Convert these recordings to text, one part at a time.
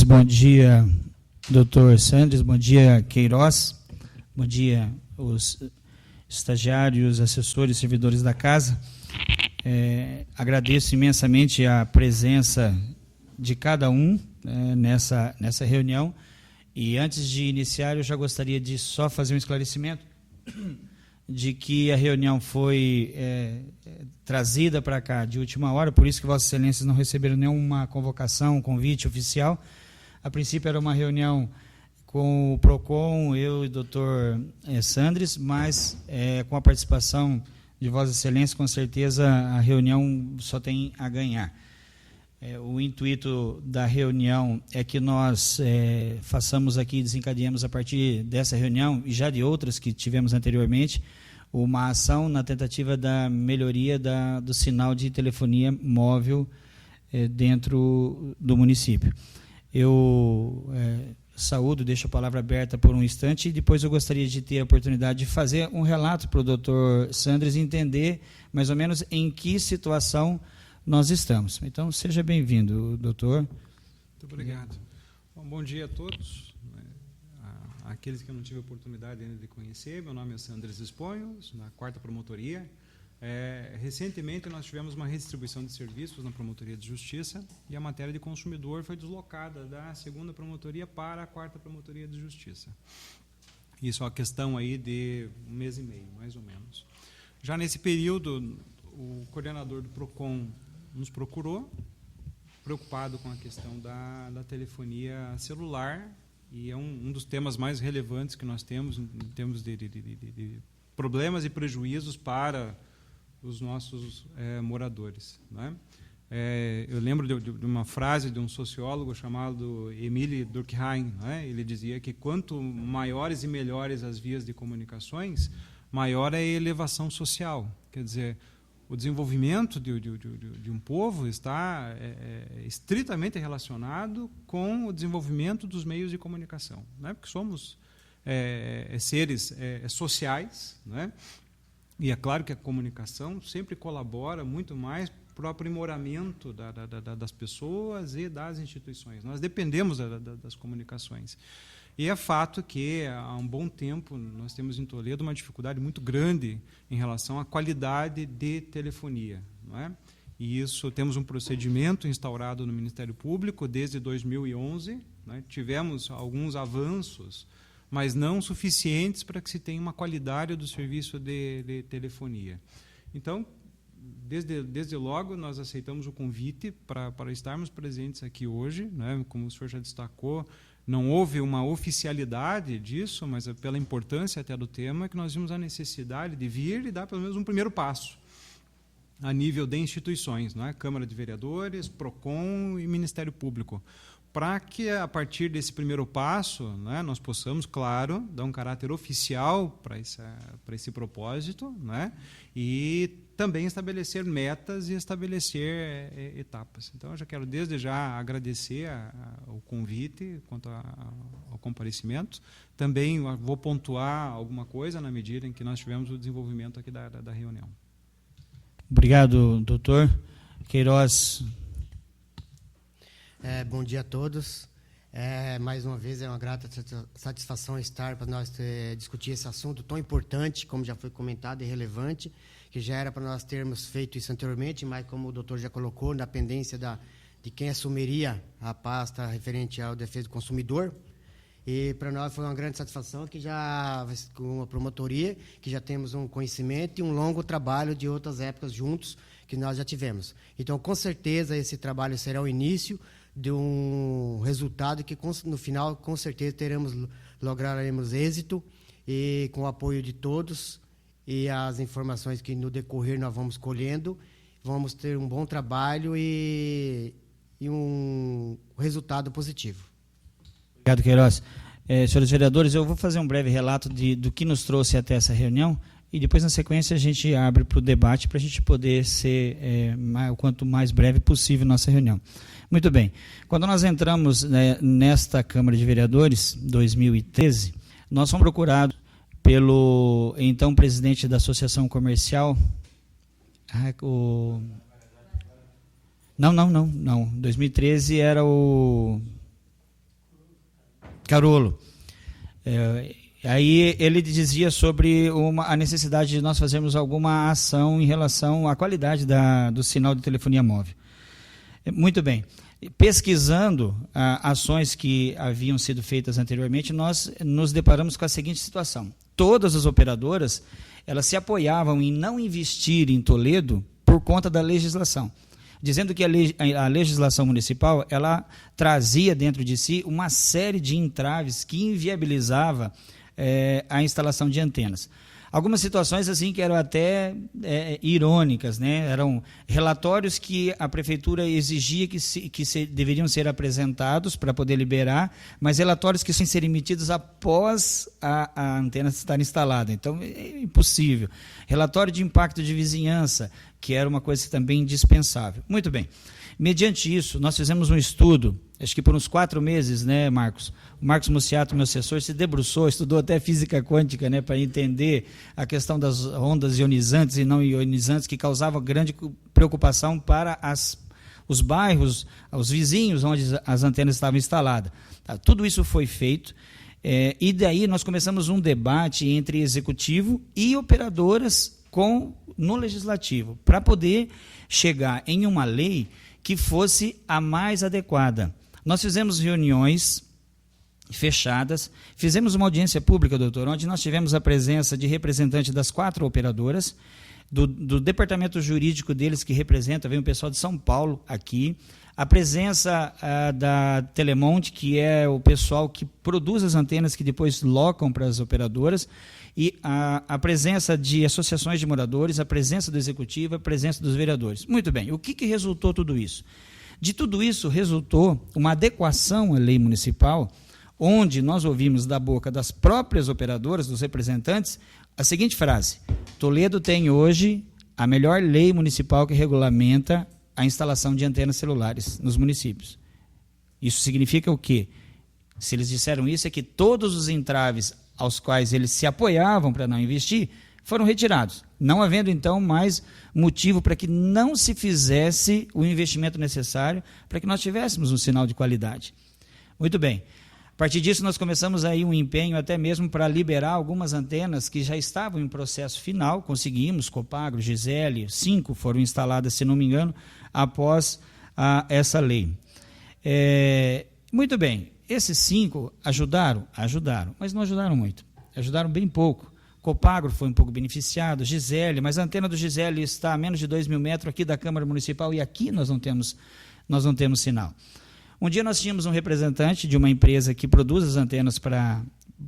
Bom dia, doutor Sandres, bom dia, Queiroz, bom dia, os estagiários, assessores, servidores da casa. Agradeço imensamente a presença de cada um nessa reunião. E antes de iniciar, eu já gostaria de só fazer um esclarecimento de que a reunião foi trazida para cá de última hora, por isso que Vossas Excelências não receberam nenhuma convocação, um convite oficial. A princípio era uma reunião com o PROCON, eu e o doutor Sandres, mas com a participação de Vossas Excelências, com certeza a reunião só tem a ganhar. O intuito da reunião é que nós façamos aqui, desencadeemos a partir dessa reunião, e já de outras que tivemos anteriormente, uma ação na tentativa da melhoria do sinal de telefonia móvel dentro do município. Eu saúdo, deixo a palavra aberta por um instante, e depois eu gostaria de ter a oportunidade de fazer um relato para o doutor Sandres entender mais ou menos em que situação nós estamos. Então, seja bem-vindo, doutor. Muito obrigado. Bom dia a todos. Aqueles que eu não tive a oportunidade ainda de conhecer, meu nome é Sandres Esponho, na 4ª Promotoria. Recentemente, nós tivemos uma redistribuição de serviços na Promotoria de Justiça e a matéria de consumidor foi deslocada da 2ª Promotoria para a 4ª Promotoria de Justiça. Isso é uma questão aí de 1 mês e meio, mais ou menos. Já nesse período, o coordenador do PROCON nos procurou, preocupado com a questão da telefonia celular, e é um dos temas mais relevantes que nós temos em termos de problemas e prejuízos para os nossos moradores, né? Eu lembro de uma frase de um sociólogo chamado Emile Durkheim, né? Ele dizia que quanto maiores e melhores as vias de comunicações, maior é a elevação social. Quer dizer, o desenvolvimento de um povo está estritamente relacionado com o desenvolvimento dos meios de comunicação, né? Porque somos seres sociais, né? E é claro que a comunicação sempre colabora muito mais para o aprimoramento das pessoas e das instituições. Nós dependemos das comunicações. E é fato que, há um bom tempo, nós temos em Toledo uma dificuldade muito grande em relação à qualidade de telefonia, não é? E isso, temos um procedimento instaurado no Ministério Público desde 2011, né? Tivemos alguns avanços, mas não suficientes para que se tenha uma qualidade do serviço de telefonia. Então, desde logo, nós aceitamos o convite para estarmos presentes aqui hoje, né? Como o senhor já destacou, não houve uma oficialidade disso, mas pela importância até do tema, que nós vimos a necessidade de vir e dar pelo menos um primeiro passo a nível de instituições, não é? Câmara de Vereadores, PROCON e Ministério Público, para que, a partir desse primeiro passo, né, nós possamos, claro, dar um caráter oficial para esse propósito, né, e também estabelecer metas e estabelecer etapas. Então, eu já quero desde já agradecer o convite quanto ao comparecimento. Também vou pontuar alguma coisa na medida em que nós tivemos o desenvolvimento aqui da reunião. Obrigado, doutor. Queiroz. Bom dia a todos. Mais uma vez é uma grata satisfação estar para nós discutir esse assunto tão importante, como já foi comentado, e relevante, que já era para nós termos feito isso anteriormente, mas como o doutor já colocou, na pendência de quem assumiria a pasta referente ao defesa do consumidor. E para nós foi uma grande satisfação que já, com uma promotoria, que já temos um conhecimento e um longo trabalho de outras épocas juntos que nós já tivemos. Então, com certeza, esse trabalho será o início de um resultado que, no final, com certeza, lograremos êxito, e com o apoio de todos e as informações que no decorrer nós vamos colhendo, vamos ter um bom trabalho e um resultado positivo. Obrigado, Queiroz. Senhores vereadores, eu vou fazer um breve relato do que nos trouxe até essa reunião, e depois, na sequência, a gente abre para o debate para a gente poder ser o quanto mais breve possível nossa reunião. Muito bem. Quando nós entramos nesta Câmara de Vereadores, 2013, nós fomos procurados pelo então presidente da Associação Comercial, Não. 2013 era o Carolo. Aí ele dizia sobre a necessidade de nós fazermos alguma ação em relação à qualidade do sinal de telefonia móvel. Muito bem. Pesquisando ações que haviam sido feitas anteriormente, nós nos deparamos com a seguinte situação. Todas as operadoras, elas se apoiavam em não investir em Toledo por conta da legislação, dizendo que a legislação municipal ela trazia dentro de si uma série de entraves que inviabilizava a instalação de antenas. Algumas situações assim que eram até irônicas, né? Eram relatórios que a prefeitura exigia que deveriam ser apresentados para poder liberar, mas relatórios que são emitidos após a antena estar instalada. Então, é impossível. Relatório de impacto de vizinhança, que era uma coisa também indispensável. Muito bem. Mediante isso, nós fizemos um estudo, acho que por uns 4 meses, né, Marcos? O Marcos Muciato, meu assessor, se debruçou, estudou até física quântica, né, para entender a questão das ondas ionizantes e não ionizantes, que causavam grande preocupação para os bairros, os vizinhos onde as antenas estavam instaladas. Tá, tudo isso foi feito, e daí nós começamos um debate entre executivo e operadoras no legislativo, para poder chegar em uma lei que fosse a mais adequada. Nós fizemos reuniões fechadas, fizemos uma audiência pública, doutor, onde nós tivemos a presença de representantes das 4 operadoras, do departamento jurídico deles, que representa, vem o pessoal de São Paulo aqui, a presença da Telemonte, que é o pessoal que produz as antenas que depois locam para as operadoras, e a presença de associações de moradores, a presença do executivo, a presença dos vereadores. Muito bem, o que resultou tudo isso? De tudo isso resultou uma adequação à lei municipal, onde nós ouvimos da boca das próprias operadoras, dos representantes, a seguinte frase: Toledo tem hoje a melhor lei municipal que regulamenta a instalação de antenas celulares nos municípios. Isso significa o quê? Se eles disseram isso, é que todos os entraves aos quais eles se apoiavam para não investir, foram retirados, não havendo então mais motivo para que não se fizesse o investimento necessário para que nós tivéssemos um sinal de qualidade. Muito bem. A partir disso, nós começamos aí um empenho até mesmo para liberar algumas antenas que já estavam em processo final, conseguimos, Copagro, Gisele, 5 foram instaladas, se não me engano, após essa lei. Muito bem. Esses 5 ajudaram? Ajudaram, mas não ajudaram muito. Ajudaram bem pouco. Copagro foi um pouco beneficiado, Gisele, mas a antena do Gisele está a menos de 2.000 metros aqui da Câmara Municipal e aqui nós não temos sinal. Um dia nós tínhamos um representante de uma empresa que produz as antenas para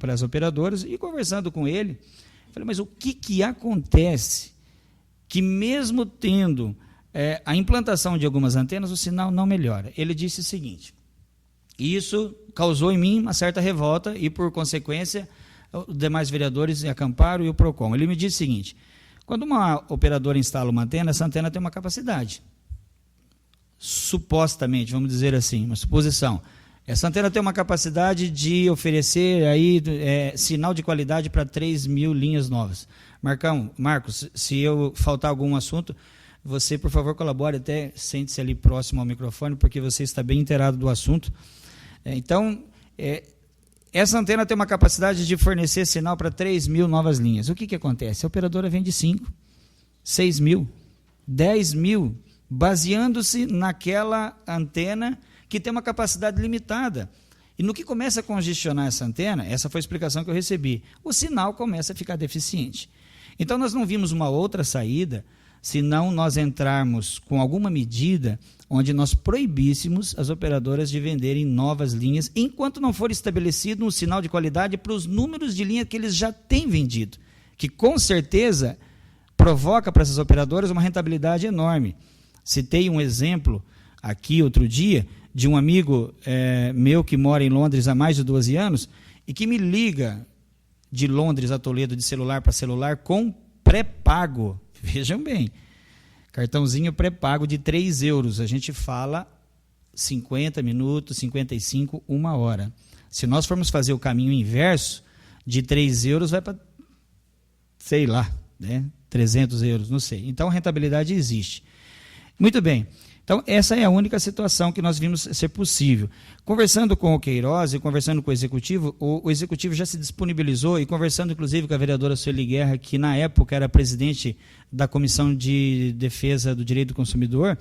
as operadoras e conversando com ele, falei, mas o que acontece que mesmo tendo a implantação de algumas antenas, o sinal não melhora? Ele disse o seguinte: isso causou em mim uma certa revolta e, por consequência, os demais vereadores acamparam e o PROCON. Ele me disse o seguinte: quando uma operadora instala uma antena, essa antena tem uma capacidade. Supostamente, vamos dizer assim, uma suposição. Essa antena tem uma capacidade de oferecer sinal de qualidade para 3.000 linhas novas. Marcos, se eu faltar algum assunto, você, por favor, colabore, até sente-se ali próximo ao microfone, porque você está bem inteirado do assunto. Então, essa antena tem uma capacidade de fornecer sinal para 3.000 novas linhas. O que acontece? A operadora vende 5, 6.000, 10.000, baseando-se naquela antena que tem uma capacidade limitada. E no que começa a congestionar essa antena, essa foi a explicação que eu recebi, o sinal começa a ficar deficiente. Então, nós não vimos uma outra saída, senão nós entrarmos com alguma medida onde nós proibíssemos as operadoras de venderem novas linhas, enquanto não for estabelecido um sinal de qualidade para os números de linha que eles já têm vendido, que com certeza provoca para essas operadoras uma rentabilidade enorme. Citei um exemplo aqui outro dia de um amigo meu que mora em Londres há mais de 12 anos e que me liga de Londres a Toledo de celular para celular com pré-pago. Vejam bem, cartãozinho pré-pago de 3 euros. A gente fala 50 minutos, 55, 1 hora. Se nós formos fazer o caminho inverso, de 3 euros vai para, sei lá, 300 euros, não sei. Então, a rentabilidade existe. Muito bem. Então, essa é a única situação que nós vimos ser possível. Conversando com o Queiroz e conversando com o Executivo, o Executivo já se disponibilizou, e conversando inclusive com a vereadora Sueli Guerra, que na época era presidente da Comissão de Defesa do Direito do Consumidor,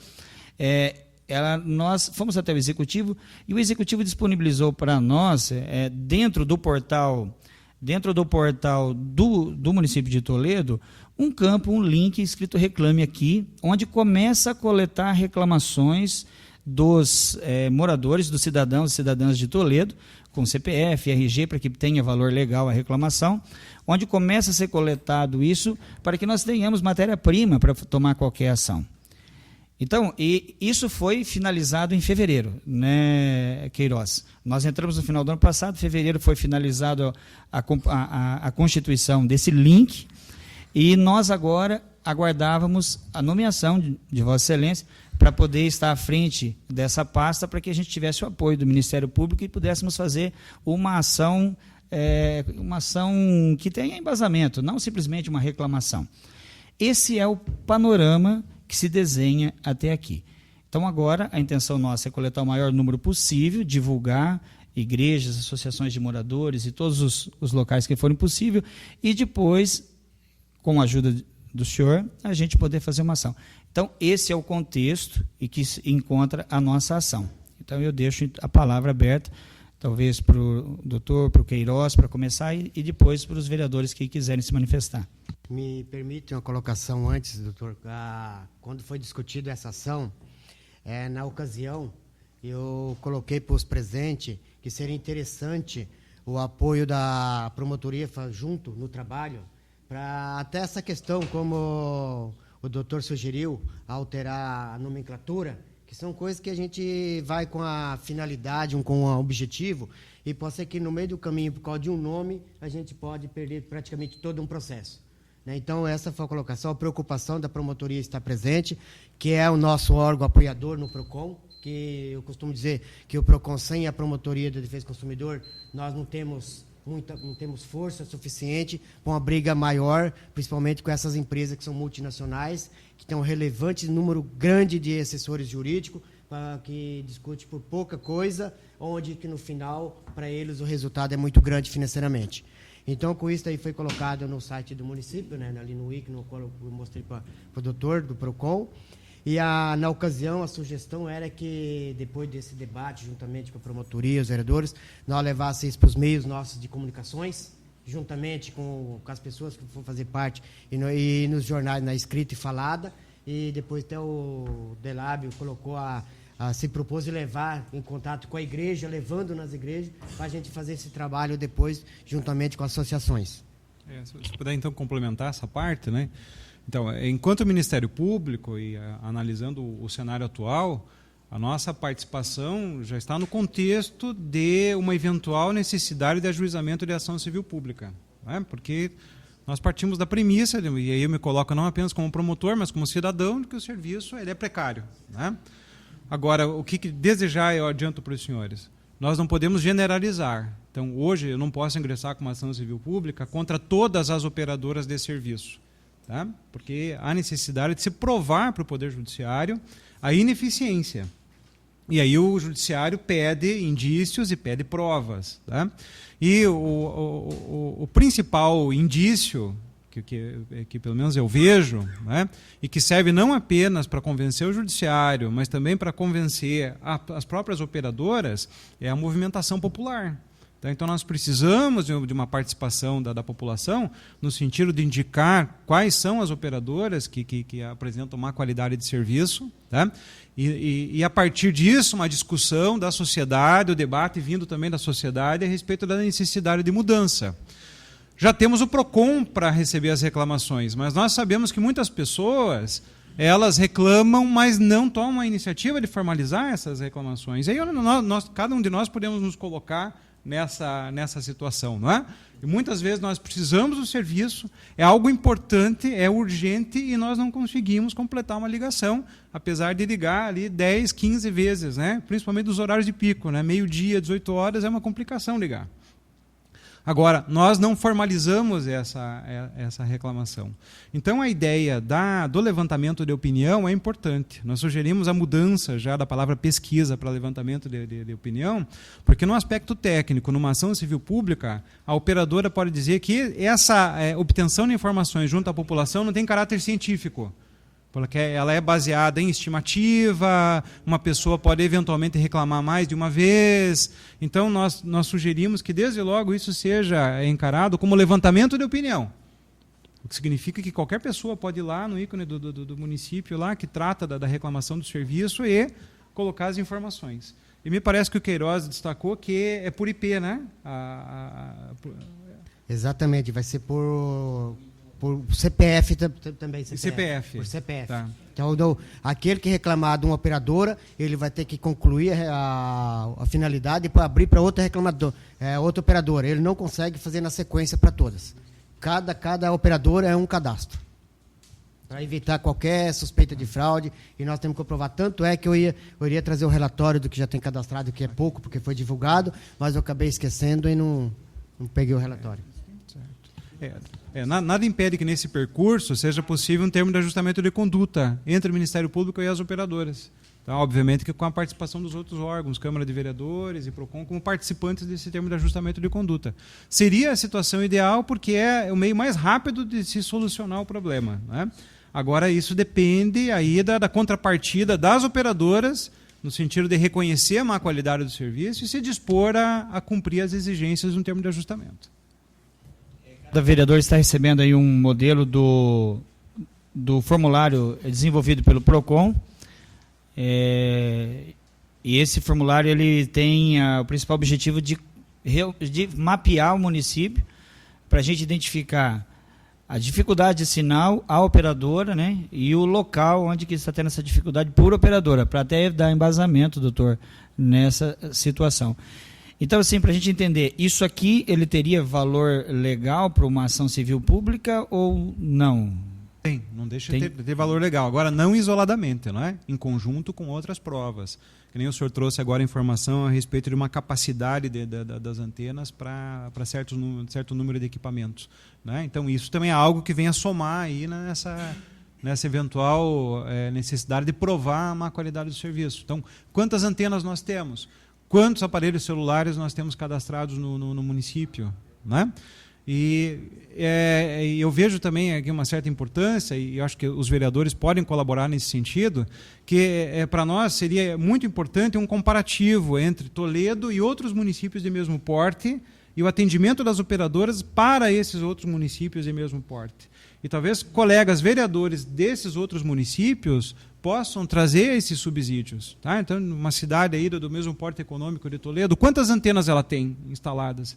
nós fomos até o Executivo, e o Executivo disponibilizou para nós, dentro do portal do município de Toledo, um campo, um link escrito Reclame Aqui, onde começa a coletar reclamações dos moradores, dos cidadãos e cidadãs de Toledo, com CPF, RG, para que tenha valor legal a reclamação, onde começa a ser coletado isso para que nós tenhamos matéria-prima para tomar qualquer ação. Então, e isso foi finalizado em fevereiro, né, Queiroz? Nós entramos no final do ano passado, em fevereiro foi finalizado a constituição desse link, e nós agora aguardávamos a nomeação de Vossa Excelência para poder estar à frente dessa pasta, para que a gente tivesse o apoio do Ministério Público e pudéssemos fazer uma ação que tenha embasamento, não simplesmente uma reclamação. Esse é o panorama que se desenha até aqui. Então, agora, a intenção nossa é coletar o maior número possível, divulgar igrejas, associações de moradores e todos os locais que forem possível, e depois, com a ajuda do senhor, a gente poder fazer uma ação. Então, esse é o contexto e que se encontra a nossa ação. Então, eu deixo a palavra aberta, talvez para o doutor, para o Queiroz, para começar, e depois para os vereadores que quiserem se manifestar. Me permite uma colocação antes, doutor. Quando foi discutida essa ação, na ocasião, eu coloquei para os presentes que seria interessante o apoio da promotoria junto no trabalho, para até essa questão, como o doutor sugeriu, alterar a nomenclatura, que são coisas que a gente vai com a finalidade, com o objetivo, e pode ser que no meio do caminho, por causa de um nome, a gente pode perder praticamente todo um processo. Então, essa foi a colocação, a preocupação da promotoria estar presente, que é o nosso órgão apoiador no PROCON, que eu costumo dizer que o PROCON, sem a promotoria da defesa do consumidor, nós não temos força suficiente para uma briga maior, principalmente com essas empresas que são multinacionais, que têm um relevante número grande de assessores jurídicos, que discute por pouca coisa, onde que no final, para eles, o resultado é muito grande financeiramente. Então, com isso aí foi colocado no site do município, né, ali no wiki, no qual eu mostrei para o doutor do PROCON, e na ocasião a sugestão era que, depois desse debate, juntamente com a promotoria, os vereadores, nós levássemos isso para os meios nossos de comunicações, juntamente com as pessoas que vão fazer parte, e nos jornais, na escrita e falada, e depois até o Delábio colocou se propôs de levar em contato com a igreja, levando nas igrejas, para a gente fazer esse trabalho depois, juntamente com as associações. Se puder, então, complementar essa parte, né? Então, enquanto Ministério Público, e analisando o cenário atual, a nossa participação já está no contexto de uma eventual necessidade de ajuizamento de ação civil pública, né? Porque nós partimos da premissa, e aí eu me coloco não apenas como promotor, mas como cidadão, de que o serviço ele é precário, né? Agora, o que desejar eu adianto para os senhores. Nós não podemos generalizar. Então, hoje, eu não posso ingressar com uma ação civil pública contra todas as operadoras de serviço, tá? Porque há necessidade de se provar para o Poder Judiciário a ineficiência. E aí o Judiciário pede indícios e pede provas, tá? E o principal indício que pelo menos eu vejo, né, e que serve não apenas para convencer o Judiciário, mas também para convencer as próprias operadoras, é a movimentação popular. Então, nós precisamos de uma participação da população, no sentido de indicar quais são as operadoras que apresentam má qualidade de serviço, tá? E, a partir disso, uma discussão da sociedade, o debate vindo também da sociedade a respeito da necessidade de mudança. Já temos o PROCON para receber as reclamações, mas nós sabemos que muitas pessoas, elas reclamam, mas não tomam a iniciativa de formalizar essas reclamações. E aí cada um de nós podemos nos colocar nessa situação, não é? E muitas vezes nós precisamos do serviço, é algo importante, é urgente, e nós não conseguimos completar uma ligação, apesar de ligar ali 10, 15 vezes, né? Principalmente dos horários de pico, né? Meio-dia, 18 horas, é uma complicação ligar. Agora, nós não formalizamos essa reclamação. Então, a ideia do levantamento de opinião é importante. Nós sugerimos a mudança já da palavra pesquisa para levantamento de opinião, porque no aspecto técnico, numa ação civil pública, a operadora pode dizer que essa obtenção de informações junto à população não tem caráter científico. Porque ela é baseada em estimativa, uma pessoa pode eventualmente reclamar mais de uma vez. Então, nós sugerimos que, desde logo, isso seja encarado como levantamento de opinião. O que significa que qualquer pessoa pode ir lá no ícone do município, lá, que trata da reclamação do serviço, e colocar as informações. E me parece que o Queiroz destacou que é por IP, né? Exatamente, vai ser por CPF também. CPF. Por CPF. Tá. Então, aquele que reclamar de uma operadora, ele vai ter que concluir a finalidade para abrir para outra operadora. Ele não consegue fazer na sequência para todas. Cada operadora é um cadastro. Para evitar qualquer suspeita de fraude, e nós temos que comprovar. Tanto é que eu iria trazer o relatório do que já tem cadastrado, que é pouco, porque foi divulgado, mas eu acabei esquecendo e não peguei o relatório. Nada impede que nesse percurso seja possível um termo de ajustamento de conduta entre o Ministério Público e as operadoras. Então, obviamente que com a participação dos outros órgãos, Câmara de Vereadores e PROCON, como participantes desse termo de ajustamento de conduta. Seria a situação ideal porque é o meio mais rápido de se solucionar o problema, né? Agora, isso depende aí da contrapartida das operadoras, no sentido de reconhecer a má qualidade do serviço e se dispor a cumprir as exigências de um termo de ajustamento. O vereador está recebendo aí um modelo do formulário desenvolvido pelo PROCON, e esse formulário ele tem o principal objetivo de mapear o município para a gente identificar a dificuldade de sinal, a operadora, né, e o local onde que está tendo essa dificuldade por operadora, para até dar embasamento, doutor, nessa situação. Então, assim, para a gente entender, isso aqui ele teria valor legal para uma ação civil pública ou não? Tem, não deixa de ter valor legal. Agora, não isoladamente, não é? Em conjunto com outras provas. Que nem o senhor trouxe agora informação a respeito de uma capacidade das antenas para certo número de equipamentos, né? Então, isso também é algo que vem a somar aí nessa eventual necessidade de provar a má qualidade do serviço. Então, quantas antenas nós temos? Quantos aparelhos celulares nós temos cadastrados no município, né? E eu vejo também aqui uma certa importância, e eu acho que os vereadores podem colaborar nesse sentido, que para nós seria muito importante um comparativo entre Toledo e outros municípios de mesmo porte e o atendimento das operadoras para esses outros municípios de mesmo porte. E talvez colegas vereadores desses outros municípios possam trazer esses subsídios. Tá? Então, uma cidade aí do mesmo porte econômico de Toledo, quantas antenas ela tem instaladas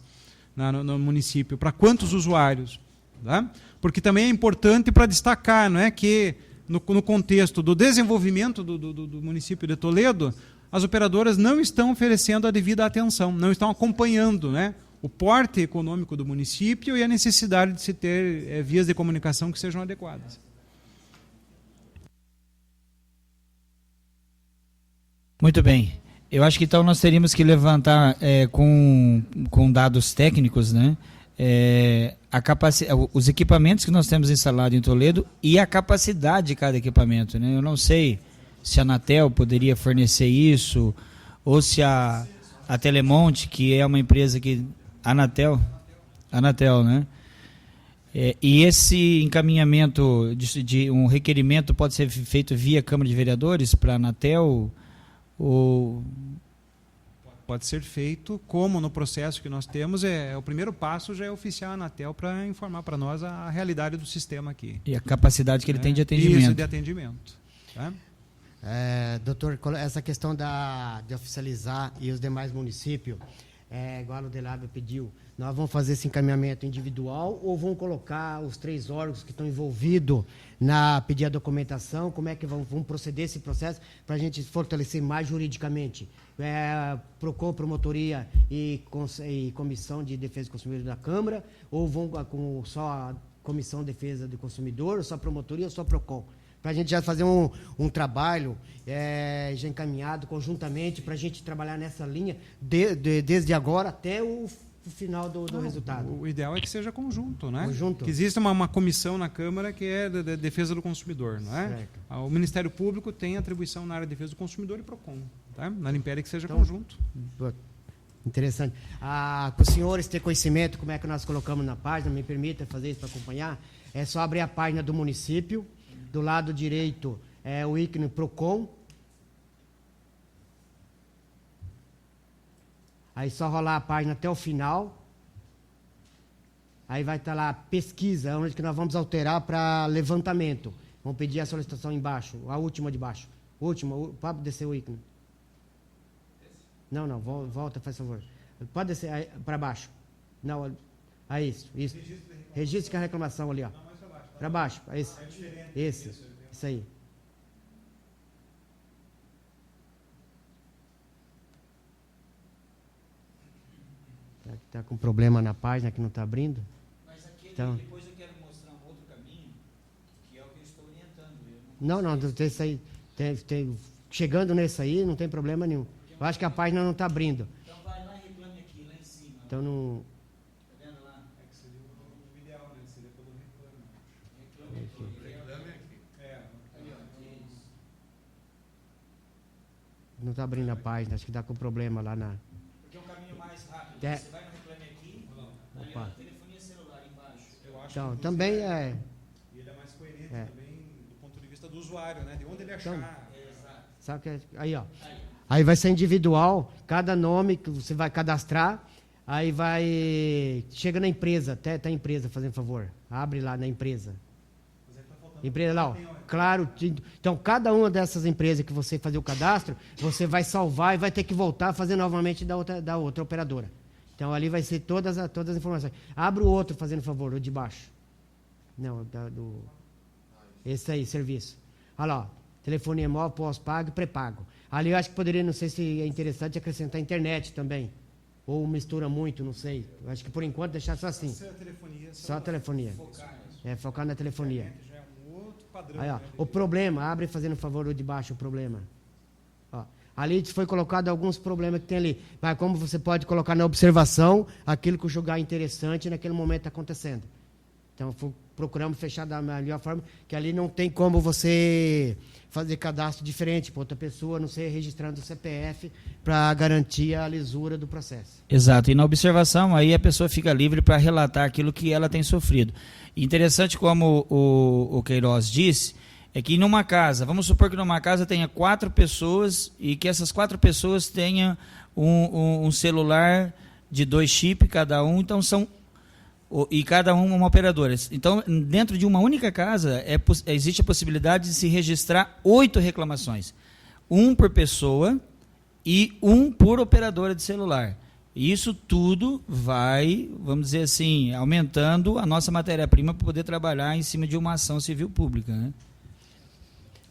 no município? Para quantos usuários? Tá? Porque também é importante para destacar, não é, que no contexto do desenvolvimento do município de Toledo, as operadoras não estão oferecendo a devida atenção, não estão acompanhando, né, o porte econômico do município e a necessidade de se ter vias de comunicação que sejam adequadas. Muito bem. Eu acho que então nós teríamos que levantar com dados técnicos, né, os equipamentos que nós temos instalados em Toledo e a capacidade de cada equipamento, né? Eu não sei se a Anatel poderia fornecer isso ou se a Telemonte, que é uma empresa que... Anatel, né? E esse encaminhamento de um requerimento pode ser feito via Câmara de Vereadores para a Anatel? Ou... Pode ser feito, como no processo que nós temos, o primeiro passo já é oficiar a Anatel para informar para nós a realidade do sistema aqui. E a capacidade que ele tem de atendimento. Isso, de atendimento. Tá? Doutor, essa questão de oficializar e os demais municípios, igual o Delábio pediu, nós vamos fazer esse encaminhamento individual ou vamos colocar os 3 órgãos que estão envolvidos na pedir a documentação? Como é que vamos proceder esse processo para a gente fortalecer mais juridicamente? PROCON, Promotoria e Comissão de Defesa do Consumidor da Câmara, ou vão com só a Comissão de Defesa do Consumidor, ou só a Promotoria, ou só a PROCON? Para a gente já fazer um trabalho já encaminhado conjuntamente, para a gente trabalhar nessa linha desde agora até o o final do resultado. O ideal é que seja conjunto, né? Conjunto. Que exista uma comissão na Câmara que é da defesa do consumidor, não é? Certo. O Ministério Público tem atribuição na área de defesa do consumidor e PROCON, tá? Nada impede que seja Então, conjunto. Interessante. Para os senhores terem conhecimento como é que nós colocamos na página, me permita fazer isso para acompanhar, é só abrir a página do município, do lado direito é o ícone PROCON, aí só rolar a página até o final, aí vai estar lá pesquisa, onde que nós vamos alterar para levantamento. Vamos pedir a solicitação embaixo, a última de baixo. Pode descer o ícone. Não, volta, faz favor. Pode descer para baixo. Não, isso. Registro que a reclamação ali, ó. Para baixo, esse. Isso aí. Tá com problema na página que não está abrindo? Mas aqui, então, depois eu quero mostrar um outro caminho, que é o que eu estou orientando. Não, isso aí, chegando nesse aí, não tem problema nenhum. Eu acho que a página não está abrindo. Então vai lá e reclame aqui, lá em cima. Então não... Tá vendo lá? É que seria o ideal, né? Seria todo reclame. Reclame aqui. Não está abrindo a página, acho que está com problema lá na... Porque é um caminho mais rápido. É. Você vai no reclame aqui, ali, Opa. ó, telefonia celular embaixo. Eu acho Então, que também é... E ele é mais coerente também do ponto de vista do usuário, né? De onde ele achar. Então, sabe que aí, ó. Aí vai ser individual, cada nome que você vai cadastrar, aí vai... Chega na empresa, até a empresa, fazendo favor. Abre lá na empresa. Empresa lá, ó. Claro, então cada uma dessas empresas que você fazer o cadastro, você vai salvar e vai ter que voltar a fazer novamente da outra operadora. Então ali vai ser todas as informações. Abre o outro, fazendo favor, o de baixo. Não, esse aí, serviço. Olha lá, ó, telefonia móvel, pós-pago e pré-pago. Ali eu acho que poderia, não sei se é interessante, acrescentar internet também. Ou mistura muito, não sei. Eu acho que por enquanto deixar só assim. Só a telefonia. Focar na telefonia. Já é um outro padrão. Aí, ó, o problema, abre fazendo favor o de baixo, o problema. Ó, ali foi colocado alguns problemas que tem ali. Mas como você pode colocar na observação aquilo que julgar interessante naquele momento está acontecendo. Então, procuramos fechar da melhor forma, que ali não tem como você fazer cadastro diferente para outra pessoa, não ser registrando o CPF para garantir a lisura do processo. Exato, e na observação aí a pessoa fica livre para relatar aquilo que ela tem sofrido. Interessante como o Queiroz disse, é que numa casa, vamos supor que numa casa tenha 4 pessoas e que essas 4 pessoas tenham um celular de 2 chips cada um, então e cada uma operadora. Então, dentro de uma única casa, existe a possibilidade de se registrar 8 reclamações. 1 por pessoa e 1 por operadora de celular. Isso tudo vai, vamos dizer assim, aumentando a nossa matéria-prima para poder trabalhar em cima de uma ação civil pública, né?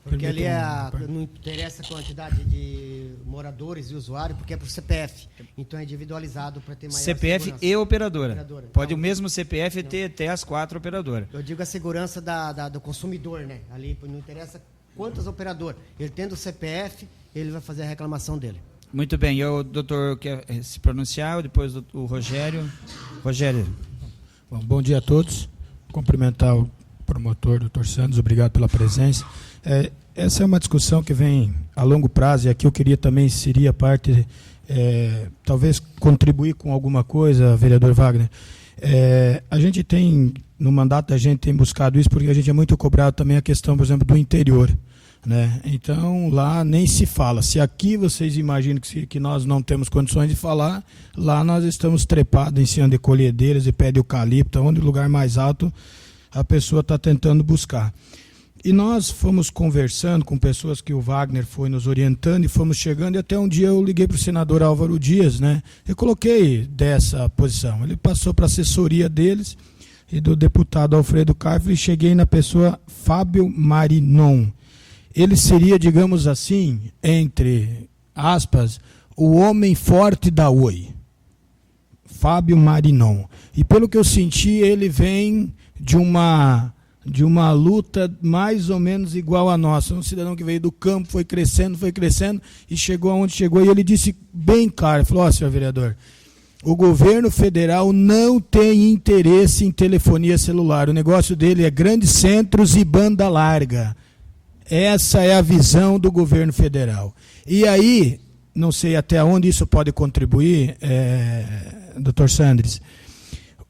Porque ali não interessa a quantidade de moradores e usuários, porque é por CPF. Então é individualizado para ter maior CPF segurança. e operadora. Pode Não, o mesmo CPF ter até as 4 operadoras. Eu digo a segurança do consumidor, né? Ali não interessa quantas operadoras. Ele tendo o CPF, ele vai fazer a reclamação dele. Muito bem. O doutor quer se pronunciar, depois o Rogério. Rogério. Bom dia a todos. Cumprimentar o promotor, doutor Santos, obrigado pela presença. Essa é uma discussão que vem a longo prazo, e aqui eu queria também inserir a parte, talvez contribuir com alguma coisa, vereador Wagner. A gente tem, no mandato a gente tem buscado isso, porque a gente é muito cobrado também a questão, por exemplo, do interior, né? Então, lá nem se fala. Se aqui vocês imaginam que nós não temos condições de falar, lá nós estamos trepados em cima de colhedeiras e pé de eucalipto, onde o lugar mais alto a pessoa está tentando buscar. E nós fomos conversando com pessoas que o Wagner foi nos orientando e fomos chegando, e até um dia eu liguei para o senador Álvaro Dias, né? Eu coloquei dessa posição. Ele passou para a assessoria deles e do deputado Alfredo Carvalho, e cheguei na pessoa Fábio Marinon. Ele seria, digamos assim, entre aspas, o homem forte da Oi. Fábio Marinon. E pelo que eu senti, ele vem de uma luta mais ou menos igual a nossa. Um cidadão que veio do campo, foi crescendo e chegou aonde chegou. E ele disse bem claro, falou, senhor vereador, O governo federal não tem interesse em telefonia celular. O negócio dele é grandes centros e banda larga. Essa é a visão do governo federal. E aí, não sei até onde isso pode contribuir, Dr. Sandres,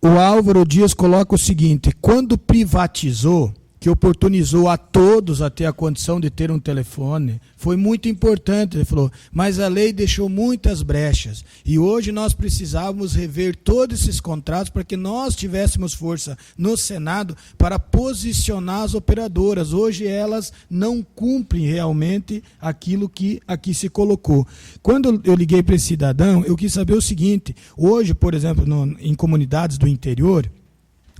o Álvaro Dias coloca o seguinte: quando privatizou, que oportunizou a todos a ter a condição de ter um telefone, foi muito importante, ele falou, mas a lei deixou muitas brechas, e hoje nós precisávamos rever todos esses contratos para que nós tivéssemos força no Senado para posicionar as operadoras. Hoje elas não cumprem realmente aquilo que aqui se colocou. Quando eu liguei para esse cidadão, eu quis saber o seguinte: hoje, por exemplo, em comunidades do interior,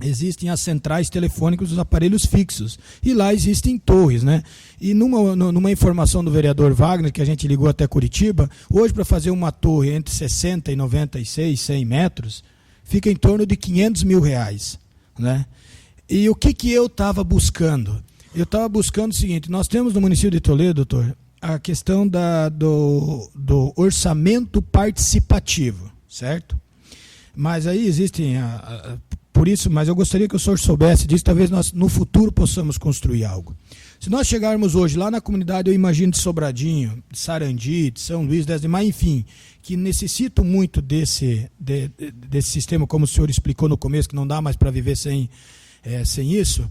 existem as centrais telefônicas dos aparelhos fixos, e lá existem torres, né? E numa informação do vereador Wagner, que a gente ligou até Curitiba, hoje para fazer uma torre entre 60 e 96, 100 metros, fica em torno de R$500 mil, né? E o que eu estava buscando? Eu estava buscando o seguinte: nós temos no município de Toledo, doutor, a questão do orçamento participativo, certo? Mas aí existem por isso, mas eu gostaria que o senhor soubesse disso, talvez nós no futuro possamos construir algo. Se nós chegarmos hoje lá na comunidade, eu imagino de Sobradinho, de Sarandi, de São Luís, mas enfim, que necessitam muito desse sistema, como o senhor explicou no começo, que não dá mais para viver sem isso,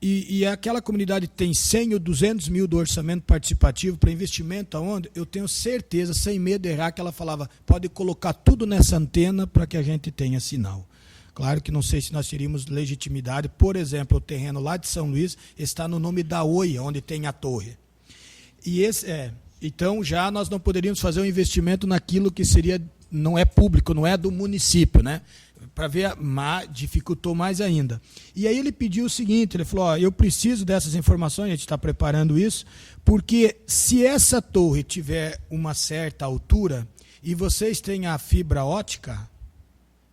e aquela comunidade tem 100 ou 200 mil do orçamento participativo para investimento, aonde eu tenho certeza, sem medo de errar, que ela falava, pode colocar tudo nessa antena para que a gente tenha sinal. Claro que não sei se nós teríamos legitimidade. Por exemplo, o terreno lá de São Luís está no nome da Oi, onde tem a torre. E então já nós não poderíamos fazer um investimento naquilo que não é público, não é do município, né? Para ver, dificultou mais ainda. E aí ele pediu o seguinte, ele falou, eu preciso dessas informações, a gente está preparando isso, porque se essa torre tiver uma certa altura e vocês têm a fibra ótica,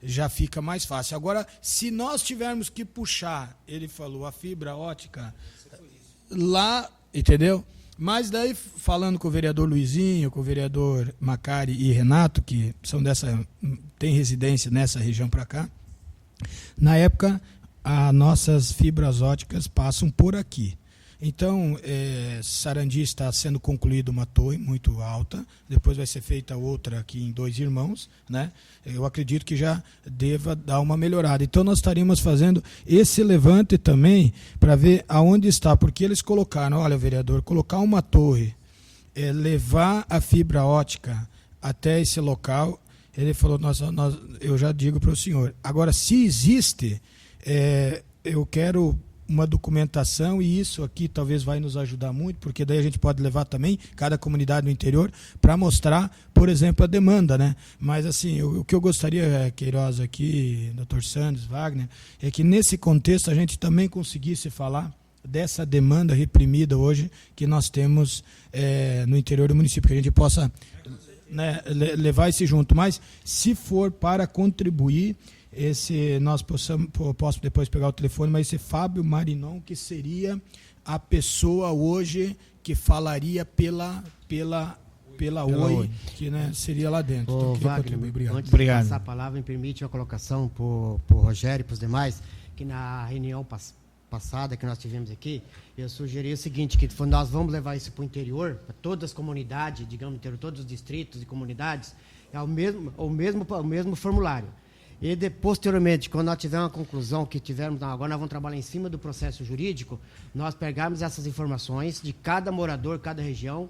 já fica mais fácil. Agora, se nós tivermos que puxar, ele falou, a fibra ótica lá, entendeu? Mas daí, falando com o vereador Luizinho, com o vereador Macari e Renato, que são tem residência nessa região para cá, na época, as nossas fibras óticas passam por aqui. Então, Sarandi está sendo concluída uma torre muito alta, depois vai ser feita outra aqui em Dois Irmãos, né? Eu acredito que já deva dar uma melhorada. Então, nós estaríamos fazendo esse levante também para ver aonde está, porque eles colocaram, olha, vereador, colocar uma torre, levar a fibra ótica até esse local, ele falou, eu já digo para o senhor, agora, se existe, eu quero uma documentação, e isso aqui talvez vai nos ajudar muito, porque daí a gente pode levar também cada comunidade no interior para mostrar, por exemplo, a demanda, né? Mas assim, o que eu gostaria, Queiroz aqui, Dr. Sanders, Wagner, é que nesse contexto a gente também conseguisse falar dessa demanda reprimida hoje que nós temos no interior do município, que a gente possa, né, levar esse junto. Mas se for para contribuir, posso depois pegar o telefone, mas esse Fábio Marinon, que seria a pessoa hoje que falaria pela Oi, que, né, seria lá dentro. Então, Wagner, antes de passar a palavra, me permite uma colocação para o Rogério e para os demais, que na reunião passada que nós tivemos aqui, eu sugeri o seguinte, que nós vamos levar isso para o interior, para todas as comunidades, digamos, todos os distritos e comunidades, é o mesmo formulário. E posteriormente, quando nós tivermos uma conclusão que tivermos, agora nós vamos trabalhar em cima do processo jurídico, nós pegarmos essas informações de cada morador, cada região,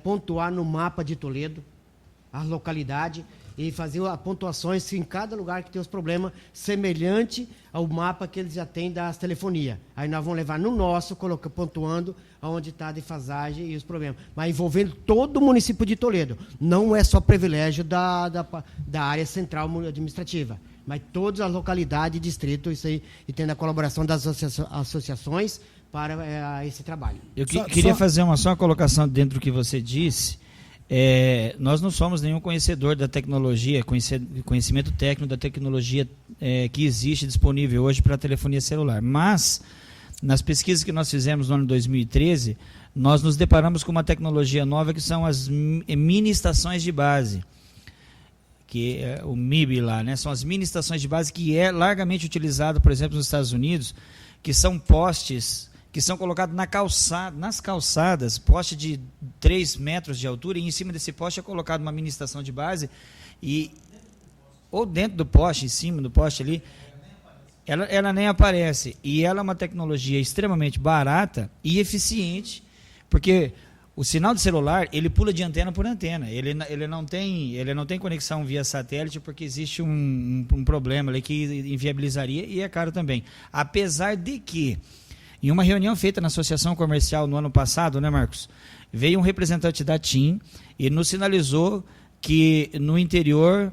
pontuar no mapa de Toledo, a localidade, e fazer pontuações em cada lugar que tem os problemas, semelhante ao mapa que eles já têm das telefonias. Aí nós vamos levar no nosso, pontuando onde está a defasagem e os problemas. Mas envolvendo todo o município de Toledo. Não é só privilégio da área central administrativa, mas todas as localidades e distritos, isso aí, e tendo a colaboração das associações para esse trabalho. Eu queria fazer uma colocação dentro do que você disse. Nós não somos nenhum conhecedor da tecnologia, conhecimento técnico da tecnologia que existe disponível hoje para a telefonia celular, mas nas pesquisas que nós fizemos no ano 2013, nós nos deparamos com uma tecnologia nova que são as mini estações de base, que é o MIB lá, né? São as mini estações de base, que é largamente utilizado, por exemplo, nos Estados Unidos, que são postes que são colocados nas calçadas, poste de 3 metros de altura, e em cima desse poste é colocado uma mini estação de base, ou dentro do poste, em cima do poste ali, ela nem aparece. E ela é uma tecnologia extremamente barata e eficiente, porque o sinal de celular, ele pula de antena por antena. Ele não tem conexão via satélite, porque existe um problema ali que inviabilizaria, e é caro também. Apesar de que, em uma reunião feita na Associação Comercial no ano passado, né, Marcos? Veio um representante da TIM e nos sinalizou que no interior,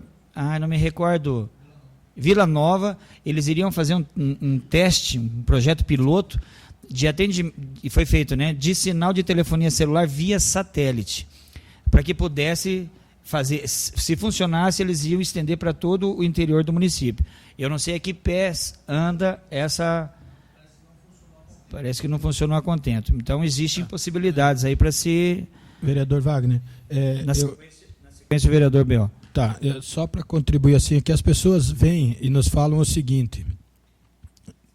não me recordo, Vila Nova, eles iriam fazer um teste, um projeto piloto de atendimento, e foi feito, né, de sinal de telefonia celular via satélite, para que pudesse fazer, se funcionasse, eles iam estender para todo o interior do município. Eu não sei a que pés anda essa... Parece que não funcionou a contento. Então, existem possibilidades aí para se... Vereador Wagner. Na sequência, o vereador B.O. Tá, só para contribuir assim, que as pessoas vêm e nos falam o seguinte.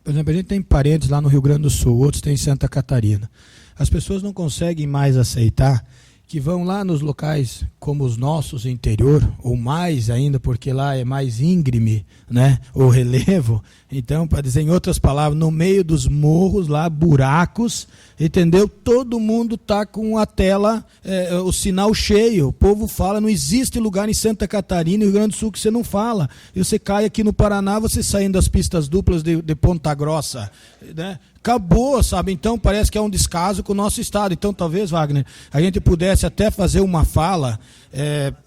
Por exemplo, a gente tem parentes lá no Rio Grande do Sul, outros têm em Santa Catarina. As pessoas não conseguem mais aceitar que vão lá nos locais como os nossos, interior, ou mais ainda, porque lá é mais íngreme, né, o relevo. Então, para dizer em outras palavras, no meio dos morros lá, buracos, entendeu? Todo mundo está com a tela, o sinal cheio. O povo fala, não existe lugar em Santa Catarina e Rio Grande do Sul que você não fala. E você cai aqui no Paraná, você saindo das pistas duplas de Ponta Grossa, né? Acabou, sabe? Então parece que é um descaso com o nosso estado. Então talvez, Wagner, a gente pudesse até fazer uma fala,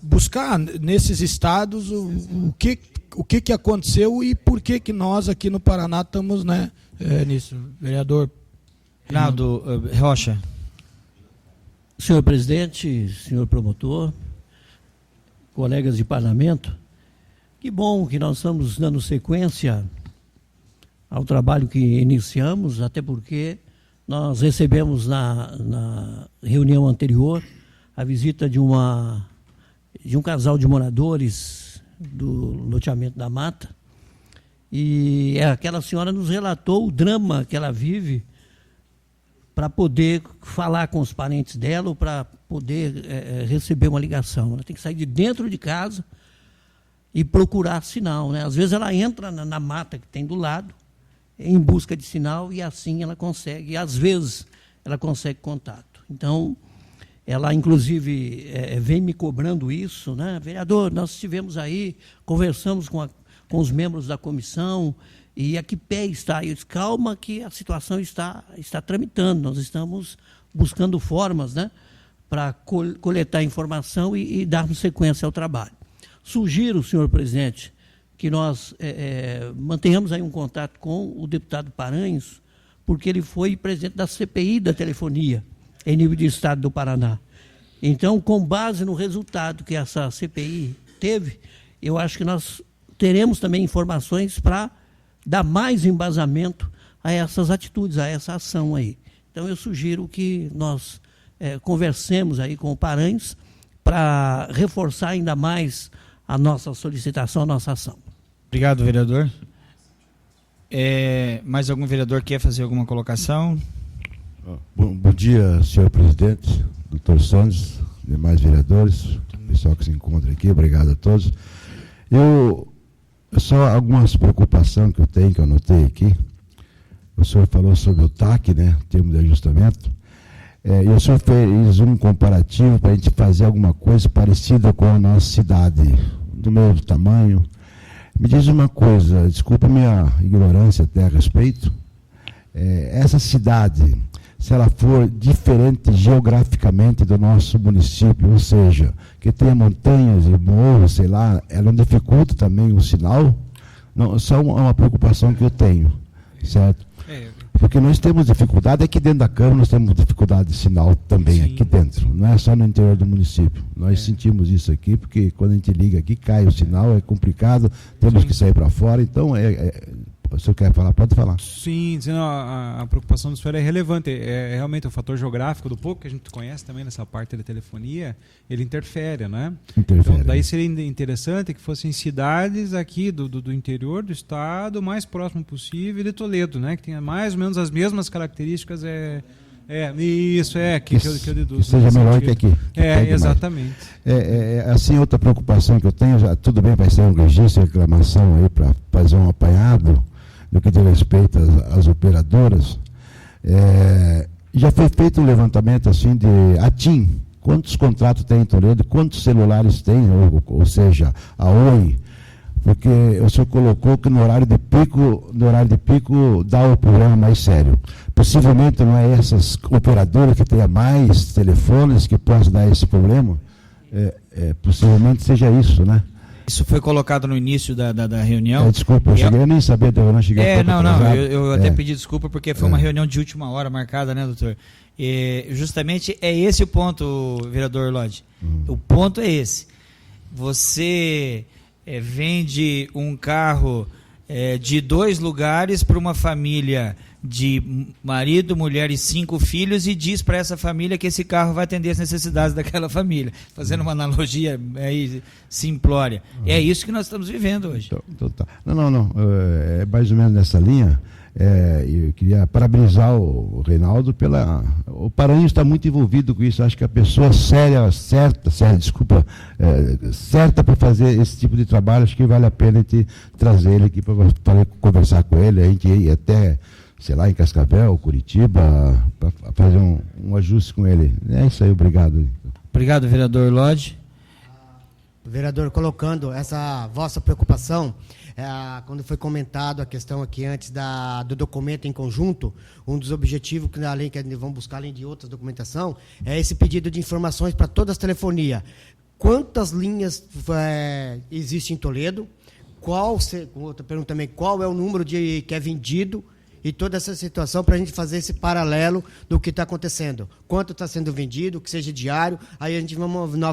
buscar nesses estados o que aconteceu e por que nós aqui no Paraná estamos, né, nisso. Vereador Rinaldo Rocha. Senhor presidente, senhor promotor, colegas de parlamento, que bom que nós estamos dando sequência ao trabalho que iniciamos, até porque nós recebemos na reunião anterior a visita de um casal de moradores do loteamento da Mata, e aquela senhora nos relatou o drama que ela vive para poder falar com os parentes dela ou para poder receber uma ligação. Ela tem que sair de dentro de casa e procurar sinal, né? Às vezes ela entra na mata que tem do lado, em busca de sinal, e assim ela consegue, e às vezes ela consegue contato. Então, ela inclusive vem me cobrando isso, né? Vereador, nós estivemos aí, conversamos com os membros da comissão, e a que pé está? Eu disse, calma que a situação está tramitando, nós estamos buscando formas, né, para coletar informação e darmos sequência ao trabalho. Sugiro, senhor presidente, que nós mantenhamos aí um contato com o deputado Paranhos, porque ele foi presidente da CPI da telefonia, em nível de estado do Paraná. Então, com base no resultado que essa CPI teve, eu acho que nós teremos também informações para dar mais embasamento a essas atitudes, a essa ação aí. Então, eu sugiro que nós conversemos aí com o Paranhos para reforçar ainda mais a nossa solicitação, a nossa ação. Obrigado, vereador. Mais algum vereador quer fazer alguma colocação? Bom dia, senhor presidente, doutor Santos, demais vereadores, pessoal que se encontra aqui, obrigado a todos. Só algumas preocupações que eu tenho, que eu anotei aqui. O senhor falou sobre o TAC, né, termo de ajustamento, e o senhor fez um comparativo para a gente fazer alguma coisa parecida com a nossa cidade, do mesmo tamanho. Me diz uma coisa, desculpa a minha ignorância até a respeito, essa cidade, se ela for diferente geograficamente do nosso município, ou seja, que tenha montanhas e morros, sei lá, ela não dificulta também o sinal? Não, só uma preocupação que eu tenho, certo? Porque nós temos dificuldade aqui dentro da Câmara, nós temos dificuldade de sinal também. Sim. Aqui dentro, não é só no interior do município. Nós sentimos isso aqui, porque quando a gente liga aqui, cai o sinal, é complicado, temos Sim. que sair para fora, então o senhor quer falar? Pode falar. Sim, a preocupação do senhor é relevante. É realmente o fator geográfico, do pouco que a gente conhece também nessa parte da telefonia, ele interfere, né? Então, daí seria interessante que fossem cidades aqui do interior do estado, o mais próximo possível de Toledo, né? Que tenha mais ou menos as mesmas características. Que eu deduzo. Que seja melhor que aqui. Exatamente. Assim, outra preocupação que eu tenho, tudo bem, vai ser um registro de reclamação aí para fazer um apanhado no que diz respeito às operadoras. Já foi feito um levantamento assim de a TIM, quantos contratos tem em Toledo, quantos celulares tem, ou seja, a Oi, porque o senhor colocou que no horário de pico dá o problema mais sério. Possivelmente não é essas operadoras que tenham mais telefones que possam dar esse problema? Possivelmente seja isso, né? Isso foi colocado no início da reunião. Desculpa, eu nem sabia, eu não cheguei. Eu até pedi desculpa porque foi uma reunião de última hora marcada, né, doutor? Justamente é esse o ponto, vereador Lodge. O ponto é esse. Você vende um carro de 2 lugares para uma família de marido, mulher e 5 filhos e diz para essa família que esse carro vai atender as necessidades daquela família, fazendo uma analogia simplória. É isso que nós estamos vivendo hoje. Então, tá. Não. É mais ou menos nessa linha. Eu queria parabenizar o Reinaldo o Paranhos está muito envolvido com isso. Acho que a pessoa certa para fazer esse tipo de trabalho, acho que vale a pena a gente trazer ele aqui para conversar com ele, a gente ir até, sei lá, em Cascavel, Curitiba, para fazer um ajuste com ele. É isso aí, obrigado. Obrigado, vereador Lodge. Vereador, colocando essa vossa preocupação, quando foi comentado a questão aqui antes do documento em conjunto, um dos objetivos que vamos buscar, além de outras documentação, é esse pedido de informações para todas as telefonias. Quantas linhas existem em Toledo? Outra pergunta também, qual é o número que é vendido? E toda essa situação para a gente fazer esse paralelo do que está acontecendo. Quanto está sendo vendido, que seja diário, aí nós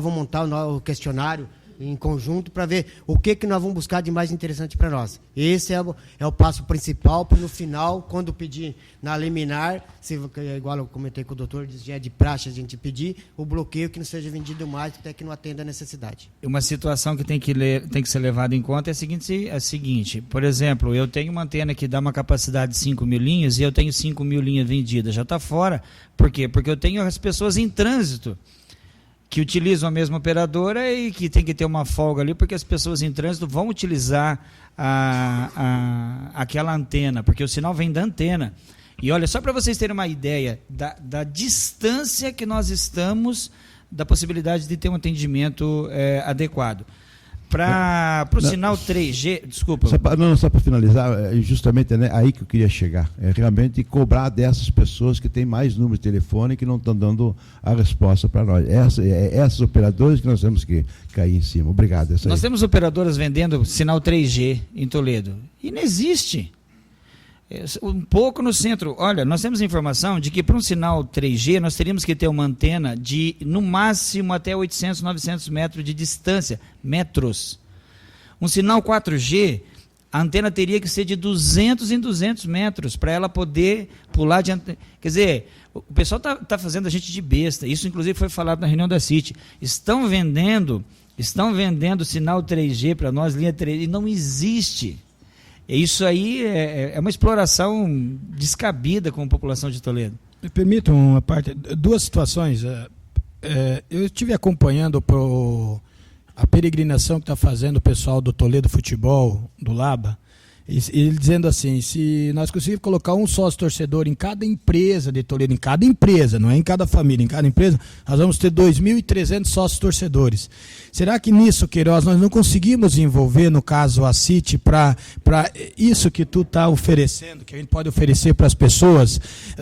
vamos montar o questionário em conjunto para ver o que nós vamos buscar de mais interessante para nós. Esse é o passo principal, para no final, quando pedir na liminar, igual eu comentei com o doutor, já é de praxe a gente pedir o bloqueio que não seja vendido mais, até que não atenda a necessidade. Uma situação que tem que ser levada em conta é a seguinte, por exemplo, eu tenho uma antena que dá uma capacidade de 5.000 linhas e eu tenho 5.000 linhas vendidas, já está fora. Por quê? Porque eu tenho as pessoas em trânsito que utilizam a mesma operadora e que tem que ter uma folga ali, porque as pessoas em trânsito vão utilizar aquela antena, porque o sinal vem da antena. E olha, só para vocês terem uma ideia da distância que nós estamos da possibilidade de ter um atendimento adequado. Para o sinal 3G, desculpa. Só para finalizar, justamente aí que eu queria chegar. É realmente cobrar dessas pessoas que têm mais número de telefone que não estão dando a resposta para nós. Essas operadoras que nós temos que cair em cima. Obrigado. Nós temos operadoras vendendo sinal 3G em Toledo. E não existe. Um pouco no centro. Olha, nós temos informação de que para um sinal 3G nós teríamos que ter uma antena de, no máximo, até 800, 900 metros de distância. Metros. Um sinal 4G, a antena teria que ser de 200 em 200 metros para ela poder pular de antena. Quer dizer, o pessoal está fazendo a gente de besta. Isso, inclusive, foi falado na reunião da CIT. Estão vendendo sinal 3G para nós, linha 3G, e não existe. Isso aí é uma exploração descabida com a população de Toledo. Me permitam uma parte, 2 situações. Eu estive acompanhando a peregrinação que está fazendo o pessoal do Toledo Futebol, do Laba, e ele dizendo assim, se nós conseguirmos colocar um sócio torcedor em cada empresa de Toledo, em cada empresa, não é em cada família, em cada empresa, nós vamos ter 2.300 sócios torcedores. Será que nisso, Queiroz, nós não conseguimos envolver, no caso, a CIT, para isso que tu está oferecendo, que a gente pode oferecer para as pessoas?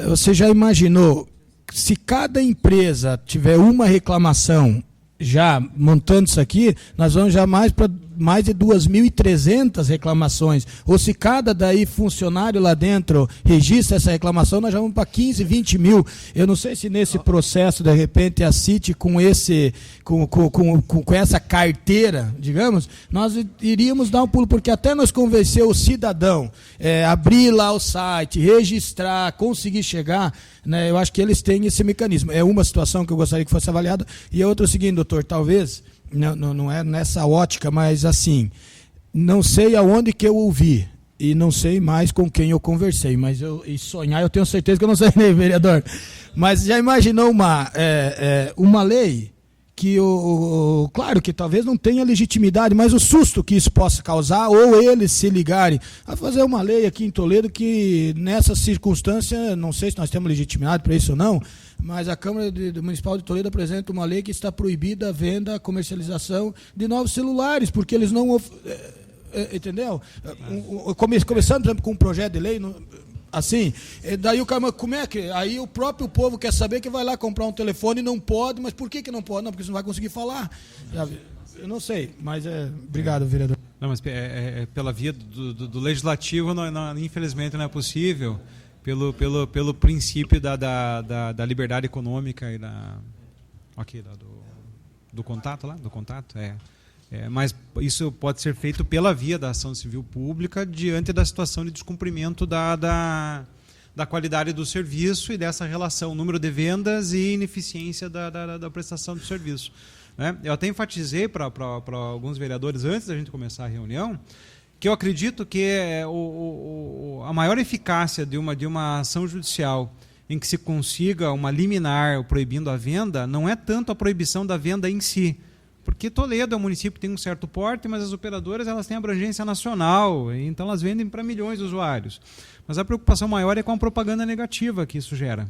Você já imaginou, se cada empresa tiver uma reclamação, já montando isso aqui, nós vamos já mais para mais de 2.300 reclamações. Ou se cada daí funcionário lá dentro registra essa reclamação, nós já vamos para 15, 20 mil. Eu não sei se nesse processo, de repente, a CIT, com essa carteira, digamos, nós iríamos dar um pulo, porque até nós convencer o cidadão, abrir lá o site, registrar, conseguir chegar, né, eu acho que eles têm esse mecanismo. É uma situação que eu gostaria que fosse avaliada. E a outra é o seguinte, doutor, talvez, não é nessa ótica, mas assim, não sei aonde que eu ouvi e não sei mais com quem eu conversei, mas e sonhar eu tenho certeza que eu não sei, né, vereador? Mas já imaginou uma lei que, claro que talvez não tenha legitimidade, mas o susto que isso possa causar, ou eles se ligarem a fazer uma lei aqui em Toledo que, nessa circunstância, não sei se nós temos legitimidade para isso ou não, mas a Câmara Municipal de Toledo apresenta uma lei que está proibida a venda, a comercialização de novos celulares, porque eles não... entendeu? Começando, por exemplo, com um projeto de lei... Assim, daí o cara, como é que... Aí o próprio povo quer saber que vai lá comprar um telefone e não pode, mas por que não pode? Não, porque você não vai conseguir falar. Eu não sei, mas obrigado, vereador. Não, mas pela via do legislativo, infelizmente não é possível, pelo princípio da liberdade econômica e do contato lá, do contato, mas isso pode ser feito pela via da ação civil pública diante da situação de descumprimento da qualidade do serviço e dessa relação, número de vendas e ineficiência da prestação do serviço. Né? Eu até enfatizei para alguns vereadores antes da gente começar a reunião que eu acredito que a maior eficácia de uma ação judicial em que se consiga uma liminar proibindo a venda não é tanto a proibição da venda em si, porque Toledo é um município que tem um certo porte, mas as operadoras elas têm abrangência nacional, então elas vendem para milhões de usuários. Mas a preocupação maior é com a propaganda negativa que isso gera.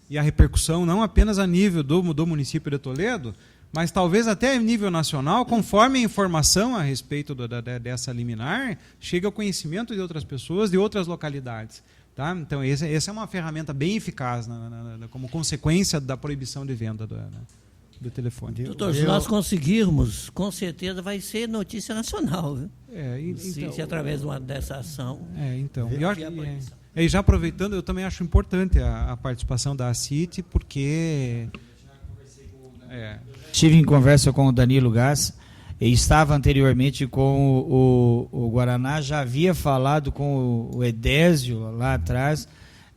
E a repercussão não apenas a nível do município de Toledo, mas talvez até a nível nacional, conforme a informação a respeito dessa liminar, chega ao conhecimento de outras pessoas, de outras localidades. Tá? Então, essa é uma ferramenta bem eficaz como consequência da proibição de venda do telefone. Doutor, se nós conseguirmos, com certeza vai ser notícia nacional, viu? Se através dessa ação. Então. E já aproveitando, eu também acho importante a participação da CIT, porque... Estive em conversa com o Danilo Gás, e estava anteriormente com o Guaraná, já havia falado com o Edésio lá atrás,